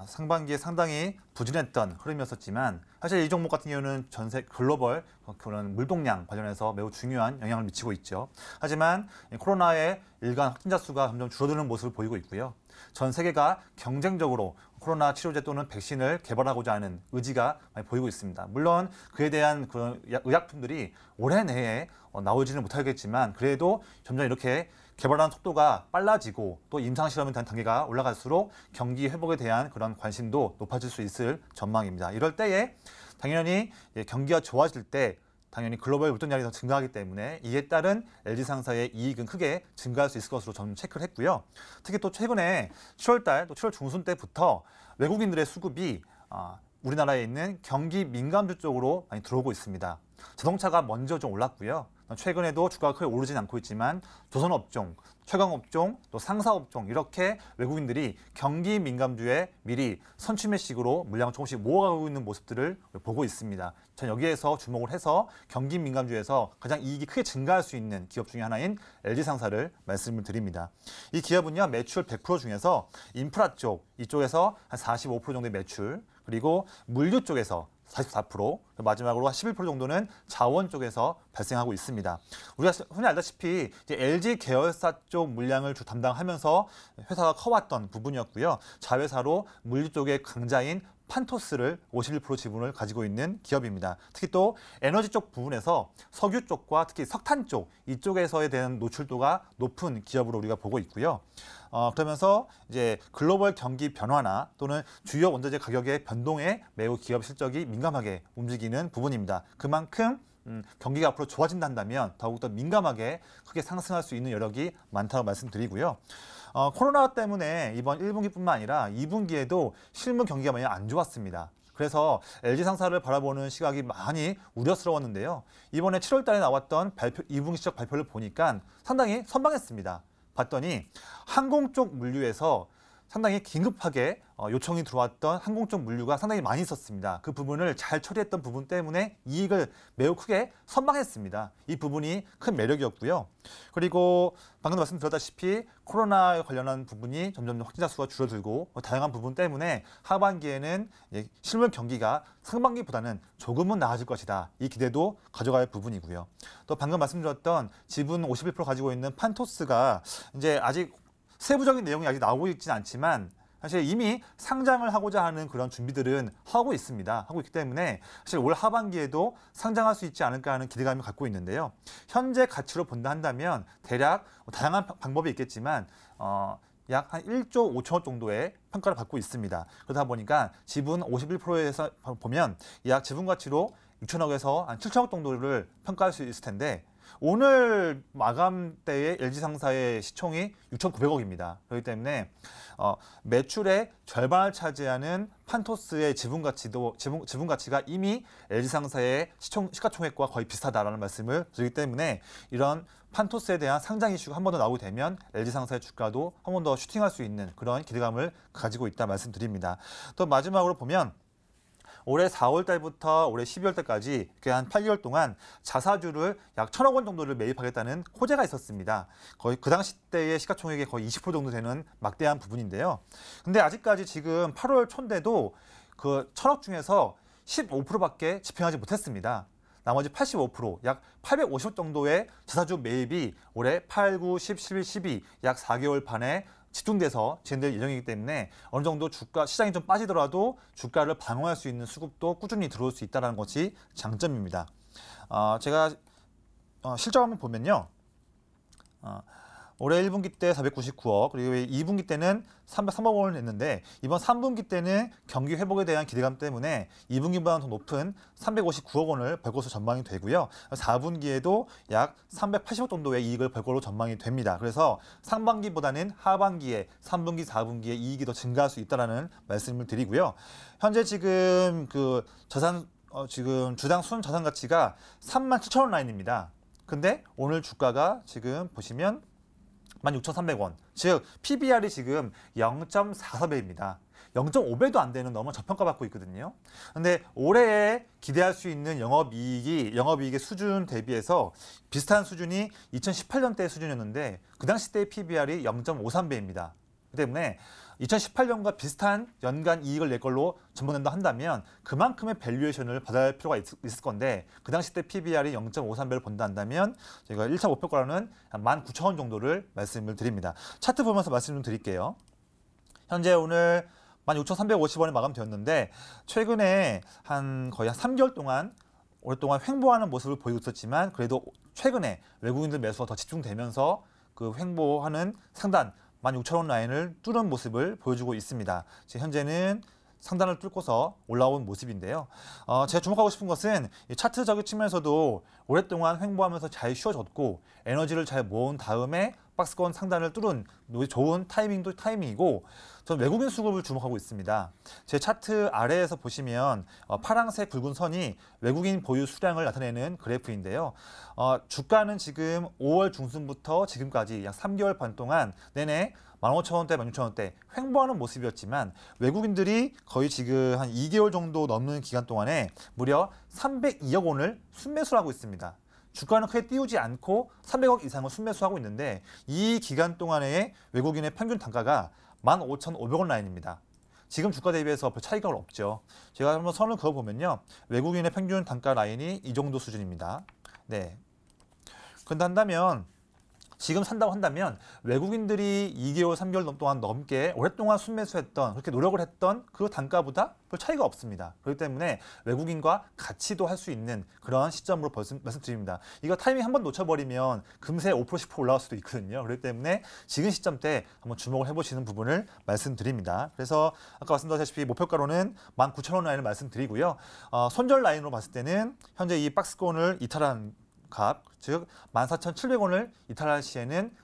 상반기에 상당히 부진했던 흐름이었었지만 사실 이 종목 같은 경우는 전세 글로벌 그런 물동량 관련해서 매우 중요한 영향을 미치고 있죠. 하지만 코로나의 일간 확진자 수가 점점 줄어드는 모습을 보이고 있고요. 전 세계가 경쟁적으로 코로나 치료제 또는 백신을 개발하고자 하는 의지가 많이 보이고 있습니다. 물론 그에 대한 그런 의약품들이 올해 내에 나오지는 못하겠지만 그래도 점점 이렇게 개발하는 속도가 빨라지고 또 임상실험에 대한 단계가 올라갈수록 경기 회복에 대한 그런 관심도 높아질 수 있을 전망입니다. 이럴 때에 당연히 경기가 좋아질 때 당연히 글로벌 물동량이 더 증가하기 때문에 이에 따른 LG상사의 이익은 크게 증가할 수 있을 것으로 저는 체크를 했고요. 특히 또 최근에 7월달 또 7월 중순 때부터 외국인들의 수급이 우리나라에 있는 경기 민감주 쪽으로 많이 들어오고 있습니다. 자동차가 먼저 좀 올랐고요. 최근에도 주가가 크게 오르진 않고 있지만 조선업종, 최강업종, 또 상사업종 이렇게 외국인들이 경기 민감주에 미리 선취매식으로 물량을 조금씩 모아가고 있는 모습들을 보고 있습니다. 전 여기에서 주목을 해서 경기 민감주에서 가장 이익이 크게 증가할 수 있는 기업 중에 하나인 LG상사를 말씀을 드립니다. 이 기업은요, 매출 100% 중에서 인프라 쪽, 이쪽에서 한 45% 정도의 매출, 그리고 물류 쪽에서 44%, 마지막으로 11% 정도는 자원 쪽에서 발생하고 있습니다. 우리가 흔히 알다시피 이제 LG 계열사 쪽 물량을 담당하면서 회사가 커왔던 부분이었고요. 자회사로 물류 쪽의 강자인 판토스를 51% 지분을 가지고 있는 기업입니다. 특히 또 에너지 쪽 부분에서 석유 쪽과 특히 석탄 쪽 이쪽에서에 대한 노출도가 높은 기업으로 우리가 보고 있고요. 그러면서 이제 글로벌 경기 변화나 또는 주요 원자재 가격의 변동에 매우 기업 실적이 민감하게 움직이는 부분입니다. 그만큼 경기가 앞으로 좋아진다면 더욱더 민감하게 크게 상승할 수 있는 여력이 많다고 말씀드리고요. 코로나 때문에 이번 1분기뿐만 아니라 2분기에도 실무 경기가 많이 안 좋았습니다. 그래서 LG상사를 바라보는 시각이 많이 우려스러웠는데요. 이번에 7월 달에 나왔던 2분기 실적 발표를 보니까 상당히 선방했습니다. 봤더니 항공 쪽 물류에서 상당히 긴급하게 요청이 들어왔던 항공 쪽 물류가 상당히 많이 있었습니다. 그 부분을 잘 처리했던 부분 때문에 이익을 매우 크게 선방했습니다. 이 부분이 큰 매력이었고요. 그리고 방금 말씀드렸다시피 코로나 관련한 부분이 점점 확진자 수가 줄어들고 다양한 부분 때문에 하반기에는 실물 경기가 상반기보다는 조금은 나아질 것이다. 이 기대도 가져갈 부분이고요. 또 방금 말씀드렸던 지분 51% 가지고 있는 판토스가 이제 아직 세부적인 내용이 아직 나오고 있지는 않지만 사실 이미 상장을 하고자 하는 그런 준비들은 하고 있습니다. 하고 있기 때문에 사실 올 하반기에도 상장할 수 있지 않을까 하는 기대감을 갖고 있는데요. 현재 가치로 본다 한다면 대략 다양한 방법이 있겠지만 약 한 1조 5천억 정도의 평가를 받고 있습니다. 그러다 보니까 지분 51%에서 보면 약 지분 가치로 6천억에서 한 7천억 정도를 평가할 수 있을 텐데 오늘 마감 때의 LG상사의 시총이 6,900억입니다. 그렇기 때문에 매출의 절반을 차지하는 판토스의 지분 가치가 이미 LG상사의 시가총액과 거의 비슷하다라는 말씀을 드리기 때문에 이런 판토스에 대한 상장 이슈가 한 번 더 나오게 되면 LG상사의 주가도 한 번 더 슈팅할 수 있는 그런 기대감을 가지고 있다 말씀드립니다. 또 마지막으로 보면 올해 4월 달부터 올해 12월 달까지 한 8개월 동안 자사주를 약 1,000억 원 정도를 매입하겠다는 호재가 있었습니다. 거의 그 당시 때의 시가총액의 거의 20% 정도 되는 막대한 부분인데요. 근데 아직까지 지금 8월 초인데도 그 1,000억 중에서 15%밖에 집행하지 못했습니다. 나머지 85%, 약 850억 정도의 자사주 매입이 올해 8, 9, 10, 11, 12, 약 4개월 반에 집중돼서 진행될 예정이기 때문에 어느 정도 주가 시장이 좀 빠지더라도 주가를 방어할 수 있는 수급도 꾸준히 들어올 수 있다는 것이 장점입니다. 제가 실적 한번 보면요. 올해 1분기 때 499억, 그리고 2분기 때는 303억 원을 냈는데 이번 3분기 때는 경기 회복에 대한 기대감 때문에 2분기보다는 더 높은 359억 원을 벌 것으로 전망이 되고요. 4분기에도 약 380억 정도의 이익을 벌 것으로 전망이 됩니다. 그래서 상반기보다는 하반기에 3분기, 4분기에 이익이 더 증가할 수 있다는 말씀을 드리고요. 현재 지금 지금 주당 순 자산 가치가 37,000원 라인입니다. 근데 오늘 주가가 지금 보시면 16,300원, 즉 PBR이 지금 0.44배입니다. 0.5배도 안 되는 너무 저평가받고 있거든요. 근데 올해에 기대할 수 있는 영업이익의 수준 대비해서 비슷한 수준이 2018년대 수준이었는데 그 당시 때의 PBR이 0.53배입니다. 그렇기 때문에 2018년과 비슷한 연간 이익을 낼 걸로 전망된다 한다면 그만큼의 밸류에이션을 받아야 할 필요가 있을 건데 그 당시 때 PBR이 0.53배를 본다 한다면 저희가 1차 목표가로는 19,000원 정도를 말씀을 드립니다. 차트 보면서 말씀 좀 드릴게요. 현재 오늘 16,350원에 마감되었는데 최근에 거의 한 3개월 동안 오랫동안 횡보하는 모습을 보이고 있었지만 그래도 최근에 외국인들 매수가 더 집중되면서 그 횡보하는 상단 16,000원 라인을 뚫은 모습을 보여주고 있습니다. 지금 현재는 상단을 뚫고서 올라온 모습인데요. 제가 주목하고 싶은 것은 이 차트적인 측면에서도 오랫동안 횡보하면서 잘 쉬어졌고 에너지를 잘 모은 다음에 박스권 상단을 뚫은 좋은 타이밍도 타이밍이고 저는 외국인 수급을 주목하고 있습니다. 제 차트 아래에서 보시면 파란색 굵은 선이 외국인 보유 수량을 나타내는 그래프인데요. 주가는 지금 5월 중순부터 지금까지 약 3개월 반 동안 내내 15,000원대, 16,000원대 횡보하는 모습이었지만 외국인들이 거의 지금 한 2개월 정도 넘는 기간 동안에 무려 302억 원을 순매수를 하고 있습니다. 주가는 크게 띄우지 않고 300억 이상을 순매수하고 있는데 이 기간 동안의 외국인의 평균 단가가 15,500원 라인입니다. 지금 주가 대비해서 별 차이가 없죠. 제가 한번 선을 그어보면요. 외국인의 평균 단가 라인이 이 정도 수준입니다. 네. 그런데 한다면 지금 산다고 한다면 외국인들이 2개월, 3개월 동안 넘게 오랫동안 순매수했던 그렇게 노력을 했던 그 단가보다 별 차이가 없습니다. 그렇기 때문에 외국인과 같이도 할 수 있는 그런 시점으로 말씀드립니다. 이거 타이밍 한번 놓쳐버리면 금세 5%, 10% 올라갈 수도 있거든요. 그렇기 때문에 지금 시점 때 한번 주목을 해보시는 부분을 말씀드립니다. 그래서 아까 말씀드렸다시피 목표가로는 19,000원 라인을 말씀드리고요. 손절 라인으로 봤을 때는 현재 이 박스권을 이탈한 값, 즉 14,700원을 이탈할 시에는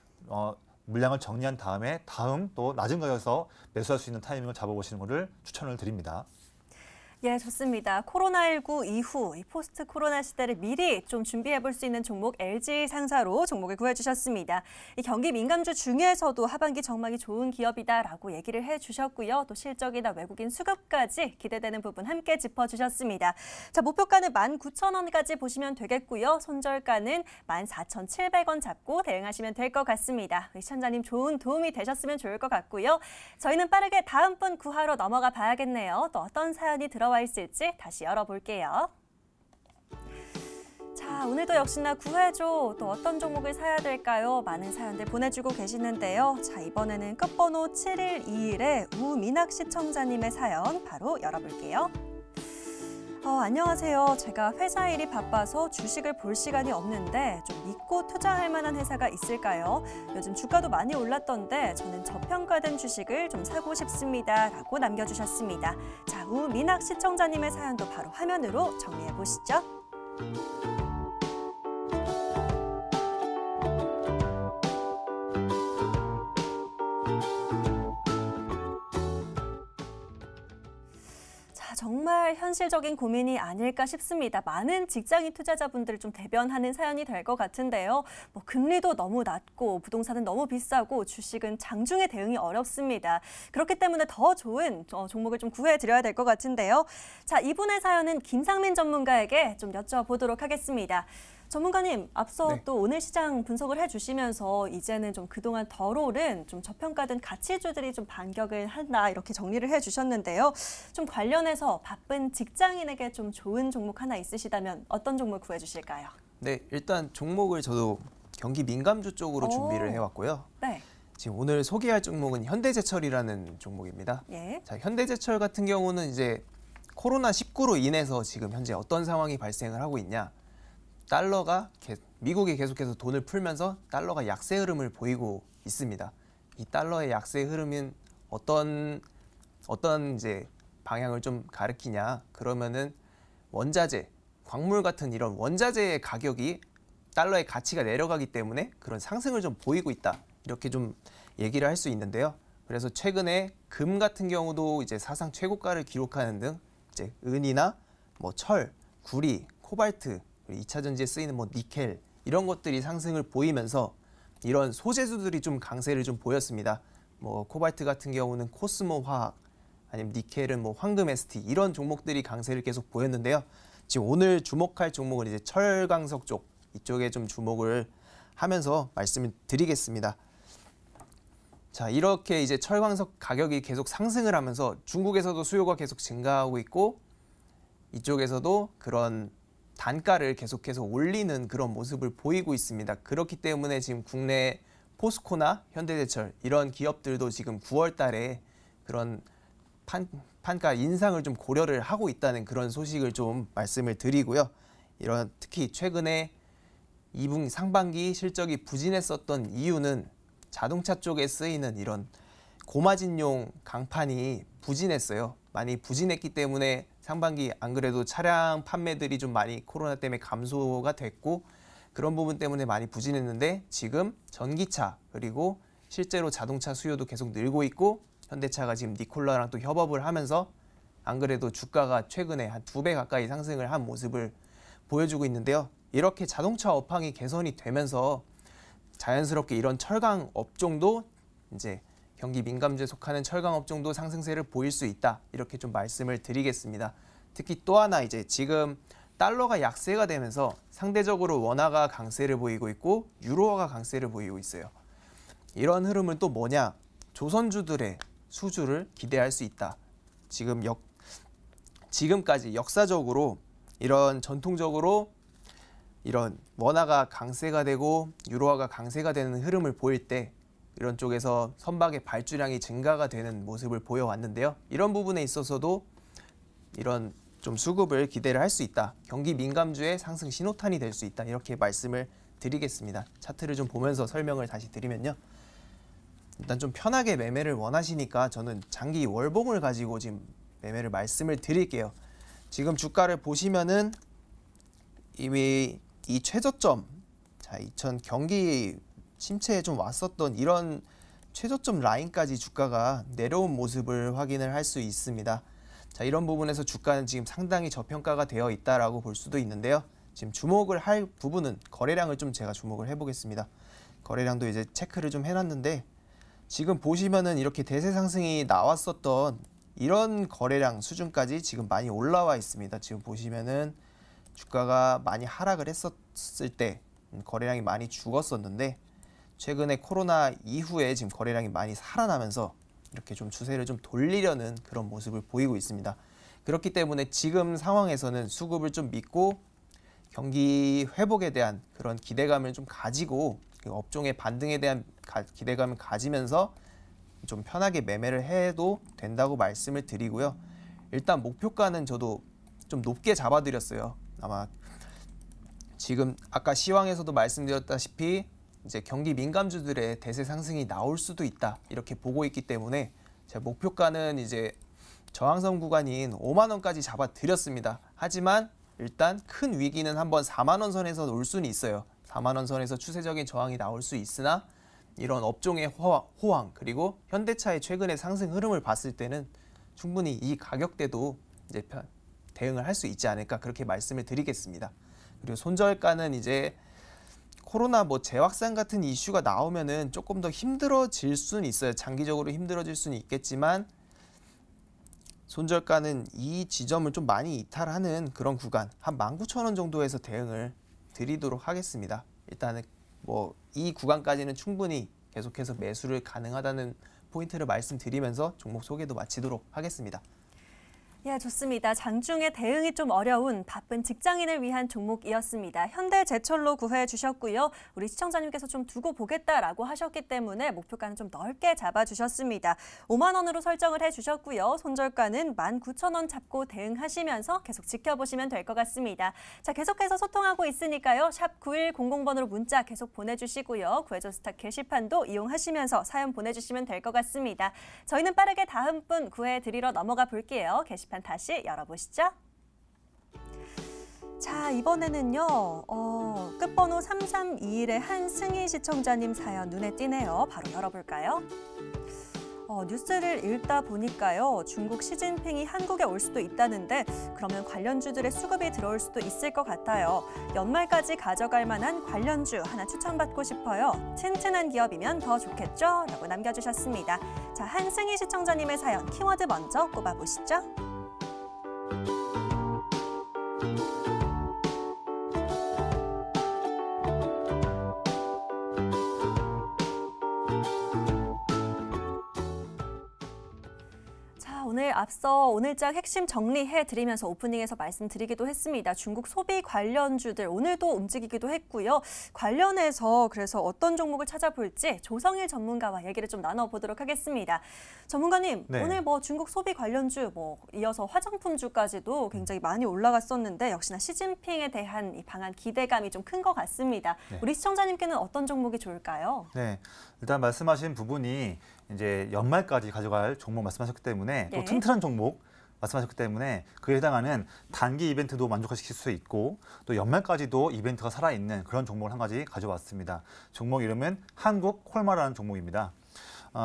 물량을 정리한 다음에 다음 또 낮은 가격에서 매수할 수 있는 타이밍을 잡아보시는 것을 추천을 드립니다. 예, 좋습니다. 코로나19 이후 이 포스트 코로나 시대를 미리 좀 준비해 볼 수 있는 종목 LG 상사로 종목을 구해주셨습니다. 이 경기 민감주 중에서도 하반기 전망이 좋은 기업이다라고 얘기를 해주셨고요. 또 실적이나 외국인 수급까지 기대되는 부분 함께 짚어주셨습니다. 자, 목표가는 19,000원까지 보시면 되겠고요. 손절가는 14,700원 잡고 대응하시면 될 것 같습니다. 시청자님 좋은 도움이 되셨으면 좋을 것 같고요. 저희는 빠르게 다음 분 구하러 넘어가 봐야겠네요. 또 어떤 사연이 들어와 있을지 다시 열어볼게요. 자, 오늘도 역시나 구해줘. 또 어떤 종목을 사야 될까요? 많은 사연들 보내주고 계시는데요. 자, 이번에는 끝번호 7121의 우민학 시청자님의 사연 바로 열어볼게요. 안녕하세요. 제가 회사 일이 바빠서 주식을 볼 시간이 없는데 좀 믿고 투자할 만한 회사가 있을까요? 요즘 주가도 많이 올랐던데 저는 저평가된 주식을 좀 사고 싶습니다. 라고 남겨주셨습니다. 자, 우민학 시청자님의 사연도 바로 화면으로 정리해 보시죠. 정말 현실적인 고민이 아닐까 싶습니다. 많은 직장인 투자자분들을 좀 대변하는 사연이 될 것 같은데요. 금리도 너무 낮고 부동산은 너무 비싸고 주식은 장중에 대응이 어렵습니다. 그렇기 때문에 더 좋은 종목을 좀 구해드려야 될 것 같은데요. 자, 이분의 사연은 김상민 전문가에게 좀 여쭤보도록 하겠습니다. 전문가님, 앞서 네. 또 오늘 시장 분석을 해주시면서 이제는 좀 그동안 덜 오른 좀 저평가된 가치주들이 좀 반격을 한다 이렇게 정리를 해주셨는데요. 좀 관련해서 바쁜 직장인에게 좀 좋은 종목 하나 있으시다면 어떤 종목 구해주실까요? 네, 일단 종목을 저도 경기 민감주 쪽으로 오. 준비를 해왔고요. 네, 지금 오늘 소개할 종목은 현대제철이라는 종목입니다. 예, 자, 현대제철 같은 경우는 이제 코로나19로 인해서 지금 현재 어떤 상황이 발생을 하고 있냐. 미국이 계속해서 돈을 풀면서 달러가 약세 흐름을 보이고 있습니다. 이 달러의 약세 흐름은 어떤 이제 방향을 좀 가리키냐. 그러면은 원자재, 광물 같은 이런 원자재의 가격이 달러의 가치가 내려가기 때문에 그런 상승을 좀 보이고 있다. 이렇게 좀 얘기를 할 수 있는데요. 그래서 최근에 금 같은 경우도 이제 사상 최고가를 기록하는 등 이제 은이나 뭐 철, 구리, 코발트, 2차 전지에 쓰이는 뭐 니켈 이런 것들이 상승을 보이면서 이런 소재주들이 좀 강세를 좀 보였습니다. 뭐 코발트 같은 경우는 코스모 화학, 아니면 니켈은 뭐 황금 ST 이런 종목들이 강세를 계속 보였는데요. 지금 오늘 주목할 종목은 이제 철강석 쪽 이쪽에 좀 주목을 하면서 말씀을 드리겠습니다. 자, 이렇게 이제 철광석 가격이 계속 상승을 하면서 중국에서도 수요가 계속 증가하고 있고 이쪽에서도 그런 단가를 계속해서 올리는 그런 모습을 보이고 있습니다. 그렇기 때문에 지금 국내 포스코나 현대제철 이런 기업들도 지금 9월 달에 그런 판가 인상을 좀 고려를 하고 있다는 그런 소식을 좀 말씀을 드리고요. 이런 특히 최근에 2분기 상반기 실적이 부진했었던 이유는 자동차 쪽에 쓰이는 이런 고마진용 강판이 부진했어요. 많이 부진했기 때문에 상반기 안 그래도 차량 판매들이 좀 많이 코로나 때문에 감소가 됐고 그런 부분 때문에 많이 부진했는데 지금 전기차 그리고 실제로 자동차 수요도 계속 늘고 있고 현대차가 지금 니콜라랑 또 협업을 하면서 안 그래도 주가가 최근에 한 2배 가까이 상승을 한 모습을 보여주고 있는데요. 이렇게 자동차 업황이 개선이 되면서 자연스럽게 이런 철강 업종도 이제 경기 민감주에 속하는 철강 업종도 상승세를 보일 수 있다. 이렇게 좀 말씀을 드리겠습니다. 특히 또 하나 이제 지금 달러가 약세가 되면서 상대적으로 원화가 강세를 보이고 있고 유로화가 강세를 보이고 있어요. 이런 흐름은 또 뭐냐? 조선주들의 수주를 기대할 수 있다. 지금까지 역사적으로 이런 전통적으로 이런 원화가 강세가 되고 유로화가 강세가 되는 흐름을 보일 때 이런 쪽에서 선박의 발주량이 증가가 되는 모습을 보여왔는데요. 이런 부분에 있어서도 이런 좀 수급을 기대를 할 수 있다. 경기 민감주의 상승 신호탄이 될 수 있다. 이렇게 말씀을 드리겠습니다. 차트를 좀 보면서 설명을 다시 드리면요. 일단 좀 편하게 매매를 원하시니까 저는 장기 월봉을 가지고 지금 매매를 말씀을 드릴게요. 지금 주가를 보시면은 이미 이 최저점, 자, 2000 경기 침체에 좀 왔었던 이런 최저점 라인까지 주가가 내려온 모습을 확인을 할 수 있습니다. 자, 이런 부분에서 주가는 지금 상당히 저평가가 되어 있다라고 볼 수도 있는데요. 지금 주목을 할 부분은 거래량을 좀 제가 주목을 해보겠습니다. 거래량도 이제 체크를 좀 해놨는데 지금 보시면은 이렇게 대세 상승이 나왔었던 이런 거래량 수준까지 지금 많이 올라와 있습니다. 지금 보시면은 주가가 많이 하락을 했었을 때 거래량이 많이 죽었었는데 최근에 코로나 이후에 지금 거래량이 많이 살아나면서 이렇게 좀 추세를 좀 돌리려는 그런 모습을 보이고 있습니다. 그렇기 때문에 지금 상황에서는 수급을 좀 믿고 경기 회복에 대한 그런 기대감을 좀 가지고 그 업종의 반등에 대한 기대감을 가지면서 좀 편하게 매매를 해도 된다고 말씀을 드리고요. 일단 목표가는 저도 좀 높게 잡아드렸어요. 아마 지금 아까 시황에서도 말씀드렸다시피 이제 경기 민감주들의 대세 상승이 나올 수도 있다 이렇게 보고 있기 때문에 제 목표가는 이제 저항선 구간인 5만 원까지 잡아드렸습니다. 하지만 일단 큰 위기는 한번 4만 원 선에서 올 수는 있어요. 4만 원 선에서 추세적인 저항이 나올 수 있으나 이런 업종의 호황 그리고 현대차의 최근의 상승 흐름을 봤을 때는 충분히 이 가격대도 이제 대응을 할 수 있지 않을까 그렇게 말씀을 드리겠습니다. 그리고 손절가는 이제 코로나 뭐 재확산 같은 이슈가 나오면은 조금 더 힘들어질 수는 있어요. 장기적으로 힘들어질 수는 있겠지만 손절가는 이 지점을 좀 많이 이탈하는 그런 구간 한 19,000원 정도에서 대응을 드리도록 하겠습니다. 일단은 뭐 이 구간까지는 충분히 계속해서 매수를 가능하다는 포인트를 말씀드리면서 종목 소개도 마치도록 하겠습니다. 예, 좋습니다. 장중에 대응이 좀 어려운 바쁜 직장인을 위한 종목이었습니다. 현대제철로 구해 주셨고요. 우리 시청자님께서 좀 두고 보겠다라고 하셨기 때문에 목표가는 좀 넓게 잡아주셨습니다. 5만 원으로 설정을 해주셨고요. 손절가는 19,000원 잡고 대응하시면서 계속 지켜보시면 될 것 같습니다. 자, 계속해서 소통하고 있으니까요. 샵 9100번으로 문자 계속 보내주시고요. 구해줘 스타 게시판도 이용하시면서 사연 보내주시면 될 것 같습니다. 저희는 빠르게 다음 분 구해드리러 넘어가 볼게요. 게시판 다시 열어보시죠. 자, 이번에는요. 끝번호 3321의 한승희 시청자님 사연 눈에 띄네요. 바로 열어볼까요? 뉴스를 읽다 보니까요. 중국 시진핑이 한국에 올 수도 있다는데 그러면 관련주들의 수급이 들어올 수도 있을 것 같아요. 연말까지 가져갈 만한 관련주 하나 추천받고 싶어요. 튼튼한 기업이면 더 좋겠죠? 라고 남겨주셨습니다. 자, 한승희 시청자님의 사연 키워드 먼저 꼽아보시죠. 오늘 앞서 오늘장 핵심 정리해드리면서 오프닝에서 말씀드리기도 했습니다. 중국 소비 관련주들 오늘도 움직이기도 했고요. 관련해서 그래서 어떤 종목을 찾아볼지 조성일 전문가와 얘기를 좀 나눠보도록 하겠습니다. 전문가님, 네. 오늘 뭐 중국 소비 관련주 이어서 화장품주까지도 굉장히 많이 올라갔었는데 역시나 시진핑에 대한 이 방한 기대감이 좀 큰 것 같습니다. 네. 우리 시청자님께는 어떤 종목이 좋을까요? 네, 일단 말씀하신 부분이 이제 연말까지 가져갈 종목 말씀하셨기 때문에 네. 또 튼튼한 종목 말씀하셨기 때문에 그에 해당하는 단기 이벤트도 만족하실 수 있고 또 연말까지도 이벤트가 살아있는 그런 종목을 한 가지 가져왔습니다. 종목 이름은 한국콜마라는 종목입니다.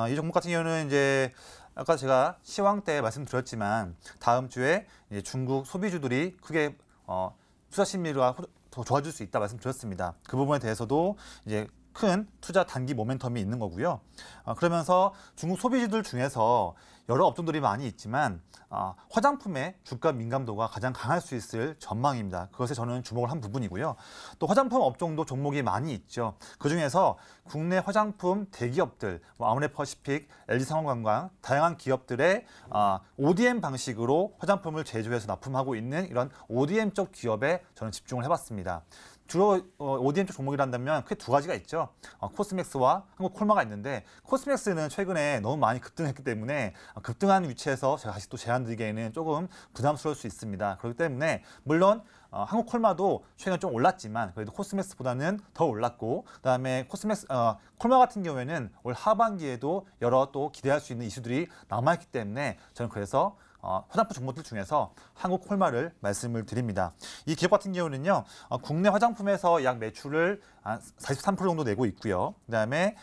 이 종목 같은 경우는 이제 아까 제가 시황 때 말씀드렸지만 다음 주에 이제 중국 소비주들이 크게 투자 심리가 더 좋아질 수 있다 말씀드렸습니다. 그 부분에 대해서도 이제 큰 투자 단기 모멘텀이 있는 거고요. 그러면서 중국 소비주들 중에서 여러 업종들이 많이 있지만 화장품의 주가 민감도가 가장 강할 수 있을 전망입니다. 그것에 저는 주목을 한 부분이고요. 또 화장품 업종도 종목이 많이 있죠. 그중에서 국내 화장품 대기업들, 아모레퍼시픽, LG상호관광 다양한 기업들의 ODM 방식으로 화장품을 제조해서 납품하고 있는 이런 ODM 쪽 기업에 저는 집중을 해봤습니다. 주로 ODM 쪽 종목이란다면 크게 두 가지가 있죠. 코스맥스와 한국콜마가 있는데 코스맥스는 최근에 너무 많이 급등했기 때문에 급등한 위치에서 제가 다시 또 제안드리기에는 조금 부담스러울 수 있습니다. 그렇기 때문에 물론 한국콜마도 최근에 좀 올랐지만 그래도 코스맥스보다는 더 올랐고 그다음에 콜마 같은 경우에는 올 하반기에도 여러 또 기대할 수 있는 이슈들이 남아있기 때문에 저는 그래서 화장품 종목들 중에서 한국콜마를 말씀을 드립니다. 이 기업 같은 경우는요, 국내 화장품에서 약 매출을 43% 정도 내고 있고요. 그다음에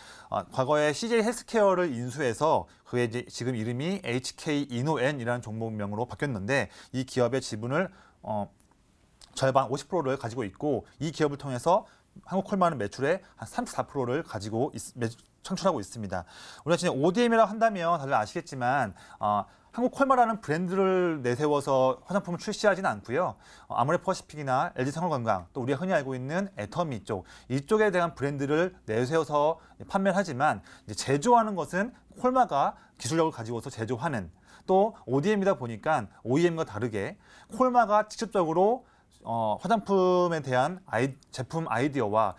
과거에 CJ 헬스케어를 인수해서 그게 이제 지금 이름이 HK 이노엔이라는 종목명으로 바뀌었는데 이 기업의 지분을 절반 50%를 가지고 있고 이 기업을 통해서 한국콜마는 매출의 한 34%를 가지고 창출하고 있습니다. 우리가 진짜 ODM이라고 한다면 다들 아시겠지만 한국콜마라는 브랜드를 내세워서 화장품을 출시하지는 않고요. 아모레퍼시픽이나 LG상호관광 또 우리가 흔히 알고 있는 애터미 이쪽에 대한 브랜드를 내세워서 판매를 하지만 이제 제조하는 것은 콜마가 기술력을 가지고서 제조하는 또 ODM이다 보니까 OEM과 다르게 콜마가 직접적으로 화장품에 대한 제품 아이디어와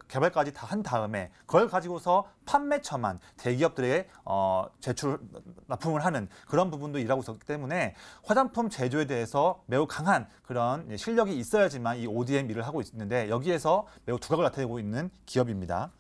개발까지 다 한 다음에 그걸 가지고서 판매처만 대기업들에게 납품을 하는 그런 부분도 일하고 있었기 때문에 화장품 제조에 대해서 매우 강한 그런 실력이 있어야지만 이 ODM 일을 하고 있는데 여기에서 매우 두각을 나타내고 있는 기업입니다.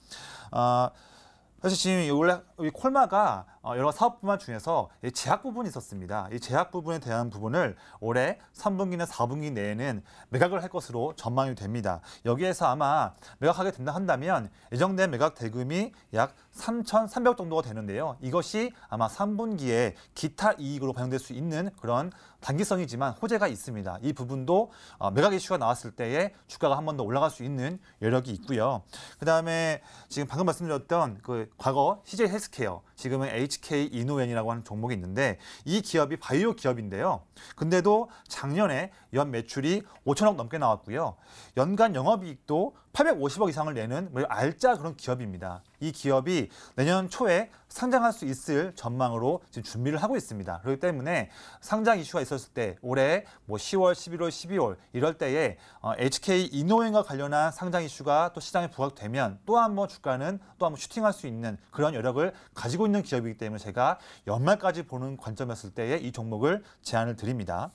사실 지금 원래 이 콜마가 여러 사업 분야 중에서 제약 부분이 있었습니다. 이 제약 부분에 대한 부분을 올해 3분기나 4분기 내에는 매각을 할 것으로 전망이 됩니다. 여기에서 아마 매각하게 된다 한다면 예정된 매각 대금이 약 3,300억 정도가 되는데요. 이것이 아마 3분기에 기타 이익으로 반영될 수 있는 그런 단기성이지만 호재가 있습니다. 이 부분도 매각 이슈가 나왔을 때에 주가가 한 번 더 올라갈 수 있는 여력이 있고요. 그다음에 지금 방금 말씀드렸던 그 과거 CJ 헬스케어, 지금은 HK 이노엔이라고 하는 종목이 있는데 이 기업이 바이오 기업인데요. 근데도 작년에 연 매출이 5천억 넘게 나왔고요. 연간 영업이익도 850억 이상을 내는 알짜 그런 기업입니다. 이 기업이 내년 초에 상장할 수 있을 전망으로 지금 준비를 하고 있습니다. 그렇기 때문에 상장 이슈가 있었을 때 올해 10월, 11월, 12월 이럴 때에 HK 이노엔과 관련한 상장 이슈가 또 시장에 부각되면 또 한번 주가는 또 한번 슈팅할 수 있는 그런 여력을 가지고 있는 기업이기 때문에 제가 연말까지 보는 관점이었을 때에 이 종목을 제안을 드립니다.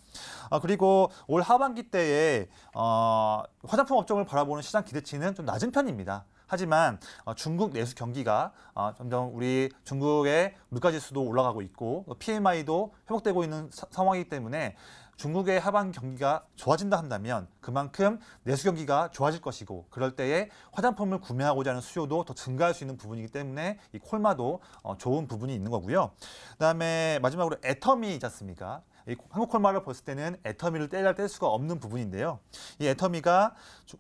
그리고 올 하반기 때에 화장품 업종을 바라보는 시장 기대치는 좀 낮은 편입니다. 하지만 중국 내수 경기가 점점 우리 중국의 물가지수도 올라가고 있고 PMI도 회복되고 있는 상황이기 때문에 중국의 하반기 경기가 좋아진다 한다면 그만큼 내수 경기가 좋아질 것이고 그럴 때에 화장품을 구매하고자 하는 수요도 더 증가할 수 있는 부분이기 때문에 이 콜마도 좋은 부분이 있는 거고요. 그다음에 마지막으로 애터미 있지 않습니까? 이 한국 콜마를 봤을 때는 애터미를 뗄 수가 없는 부분인데요. 이 애터미가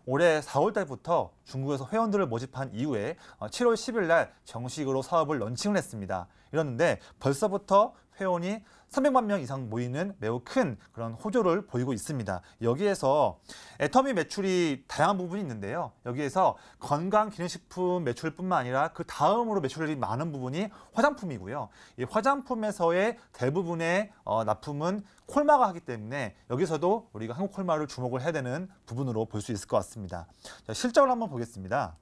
올해 4월 달부터 중국에서 회원들을 모집한 이후에 7월 10일 날 정식으로 사업을 런칭을 했습니다. 이러는데 벌써부터 회원이 300만 명 이상 모이는 매우 큰 그런 호조를 보이고 있습니다. 여기에서 애터미 매출이 다양한 부분이 있는데요. 여기에서 건강기능식품 매출뿐만 아니라 그 다음으로 매출이 많은 부분이 화장품이고요. 이 화장품에서의 대부분의 납품은 콜마가 하기 때문에 여기서도 우리가 한국 콜마를 주목을 해야 되는 부분으로 볼 수 있을 것 같습니다. 자, 실적을 한번 보겠습니다.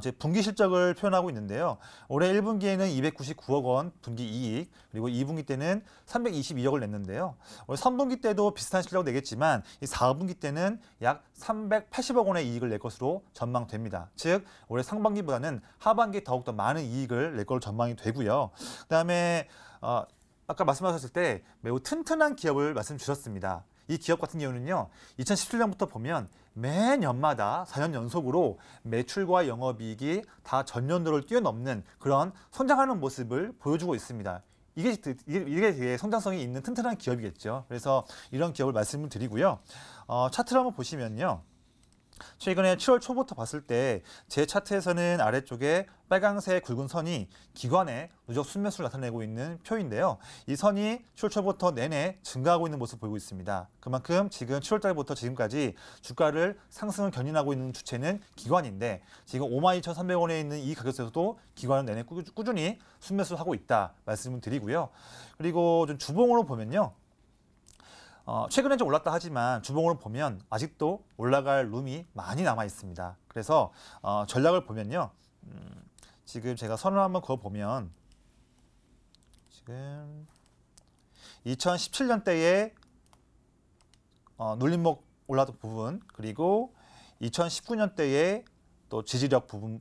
제 분기 실적을 표현하고 있는데요. 올해 1분기에는 299억 원 분기 이익, 그리고 2분기 때는 322억을 냈는데요. 올해 3분기 때도 비슷한 실적을 내겠지만 이 4분기 때는 약 380억 원의 이익을 낼 것으로 전망됩니다. 즉 올해 상반기보다는 하반기에 더욱더 많은 이익을 낼 것으로 전망이 되고요. 그다음에 아까 말씀하셨을 때 매우 튼튼한 기업을 말씀 주셨습니다. 이 기업 같은 경우는요, 2017년부터 보면 매년마다 4년 연속으로 매출과 영업이익이 다 전년도를 뛰어넘는 그런 성장하는 모습을 보여주고 있습니다. 이게 되게 성장성이 있는 튼튼한 기업이겠죠. 그래서 이런 기업을 말씀을 드리고요. 차트를 한번 보시면요. 최근에 7월 초부터 봤을 때 제 차트에서는 아래쪽에 빨강색 굵은 선이 기관의 누적 순매수를 나타내고 있는 표인데요. 이 선이 7월 초부터 내내 증가하고 있는 모습을 보이고 있습니다. 그만큼 지금 7월 달부터 지금까지 주가를 상승을 견인하고 있는 주체는 기관인데 지금 52,300원에 있는 이 가격에서도 기관은 내내 꾸준히 순매수를 하고 있다 말씀을 드리고요. 그리고 좀 주봉으로 보면요. 최근에 좀 올랐다 하지만 주봉으로 보면 아직도 올라갈 룸이 많이 남아 있습니다. 그래서 전략을 보면요. 지금 제가 선을 한번 그어보면 지금 2017년대에 눌림목 올랐던 부분, 그리고 2019년대에 또 지지력 부분,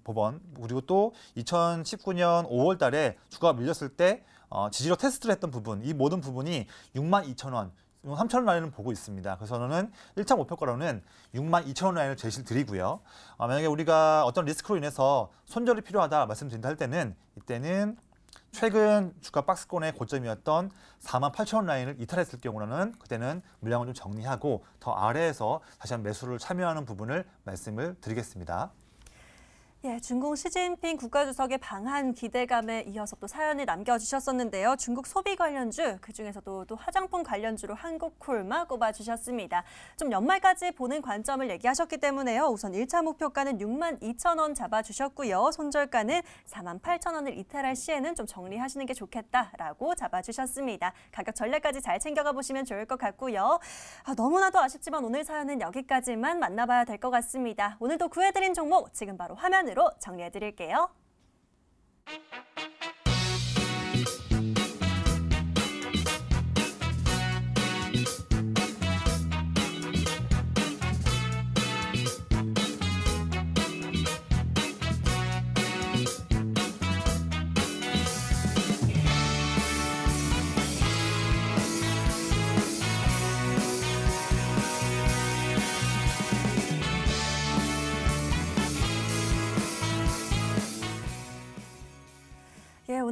그리고 또 2019년 5월 달에 주가가 밀렸을 때 지지력 테스트를 했던 부분, 이 모든 부분이 62,000원, 3,000원 라인을 보고 있습니다. 그래서 저는 1차 목표가로는 62,000원 라인을 제시를 드리고요. 만약에 우리가 어떤 리스크로 인해서 손절이 필요하다 말씀드린다 할 때는 이때는 최근 주가 박스권의 고점이었던 48,000원 라인을 이탈했을 경우는 그때는 물량을 좀 정리하고 더 아래에서 다시 한번 매수를 참여하는 부분을 말씀을 드리겠습니다. 예, 중국 시진핑 국가주석의 방한 기대감에 이어서 또 사연을 남겨주셨었는데요. 중국 소비 관련주, 그중에서도 또 화장품 관련주로 한국콜마 꼽아주셨습니다. 좀 연말까지 보는 관점을 얘기하셨기 때문에요. 우선 1차 목표가는 62,000원 잡아주셨고요. 손절가는 48,000원을 이탈할 시에는 좀 정리하시는 게 좋겠다라고 잡아주셨습니다. 가격 전략까지 잘 챙겨가 보시면 좋을 것 같고요. 너무나도 아쉽지만 오늘 사연은 여기까지만 만나봐야 될 것 같습니다. 오늘도 구해드린 종목 지금 바로 화면으로 정리해드릴게요.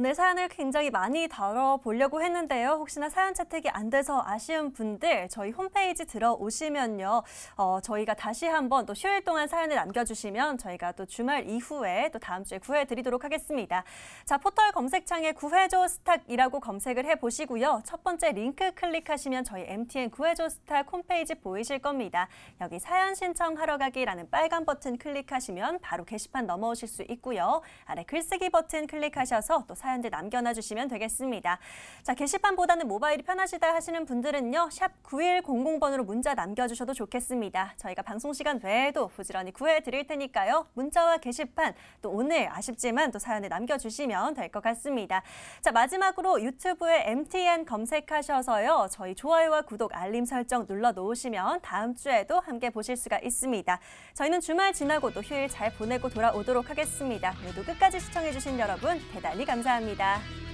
오늘 사연을 굉장히 많이 다뤄보려고 했는데요. 혹시나 사연 채택이 안 돼서 아쉬운 분들 저희 홈페이지 들어오시면요. 저희가 다시 한번 또 휴일 동안 사연을 남겨주시면 저희가 또 주말 이후에 또 다음 주에 구해드리도록 하겠습니다. 자, 포털 검색창에 구해줘 스탁이라고 검색을 해보시고요. 첫 번째 링크 클릭하시면 저희 MTN 구해줘 스탁 홈페이지 보이실 겁니다. 여기 사연 신청하러 가기라는 빨간 버튼 클릭하시면 바로 게시판 넘어오실 수 있고요. 아래 글쓰기 버튼 클릭하셔서 또 사연들 남겨놔 주시면 되겠습니다. 자, 게시판보다는 모바일이 편하시다 하시는 분들은요. 샵 9100번으로 문자 남겨주셔도 좋겠습니다. 저희가 방송 시간 외에도 부지런히 구해드릴 테니까요. 문자와 게시판 또 오늘 아쉽지만 또 사연을 남겨주시면 될 것 같습니다. 자, 마지막으로 유튜브에 MTN 검색하셔서요. 저희 좋아요와 구독, 알림 설정 눌러놓으시면 다음 주에도 함께 보실 수가 있습니다. 저희는 주말 지나고도 휴일 잘 보내고 돌아오도록 하겠습니다. 오늘도 끝까지 시청해주신 여러분 대단히 감사합니다.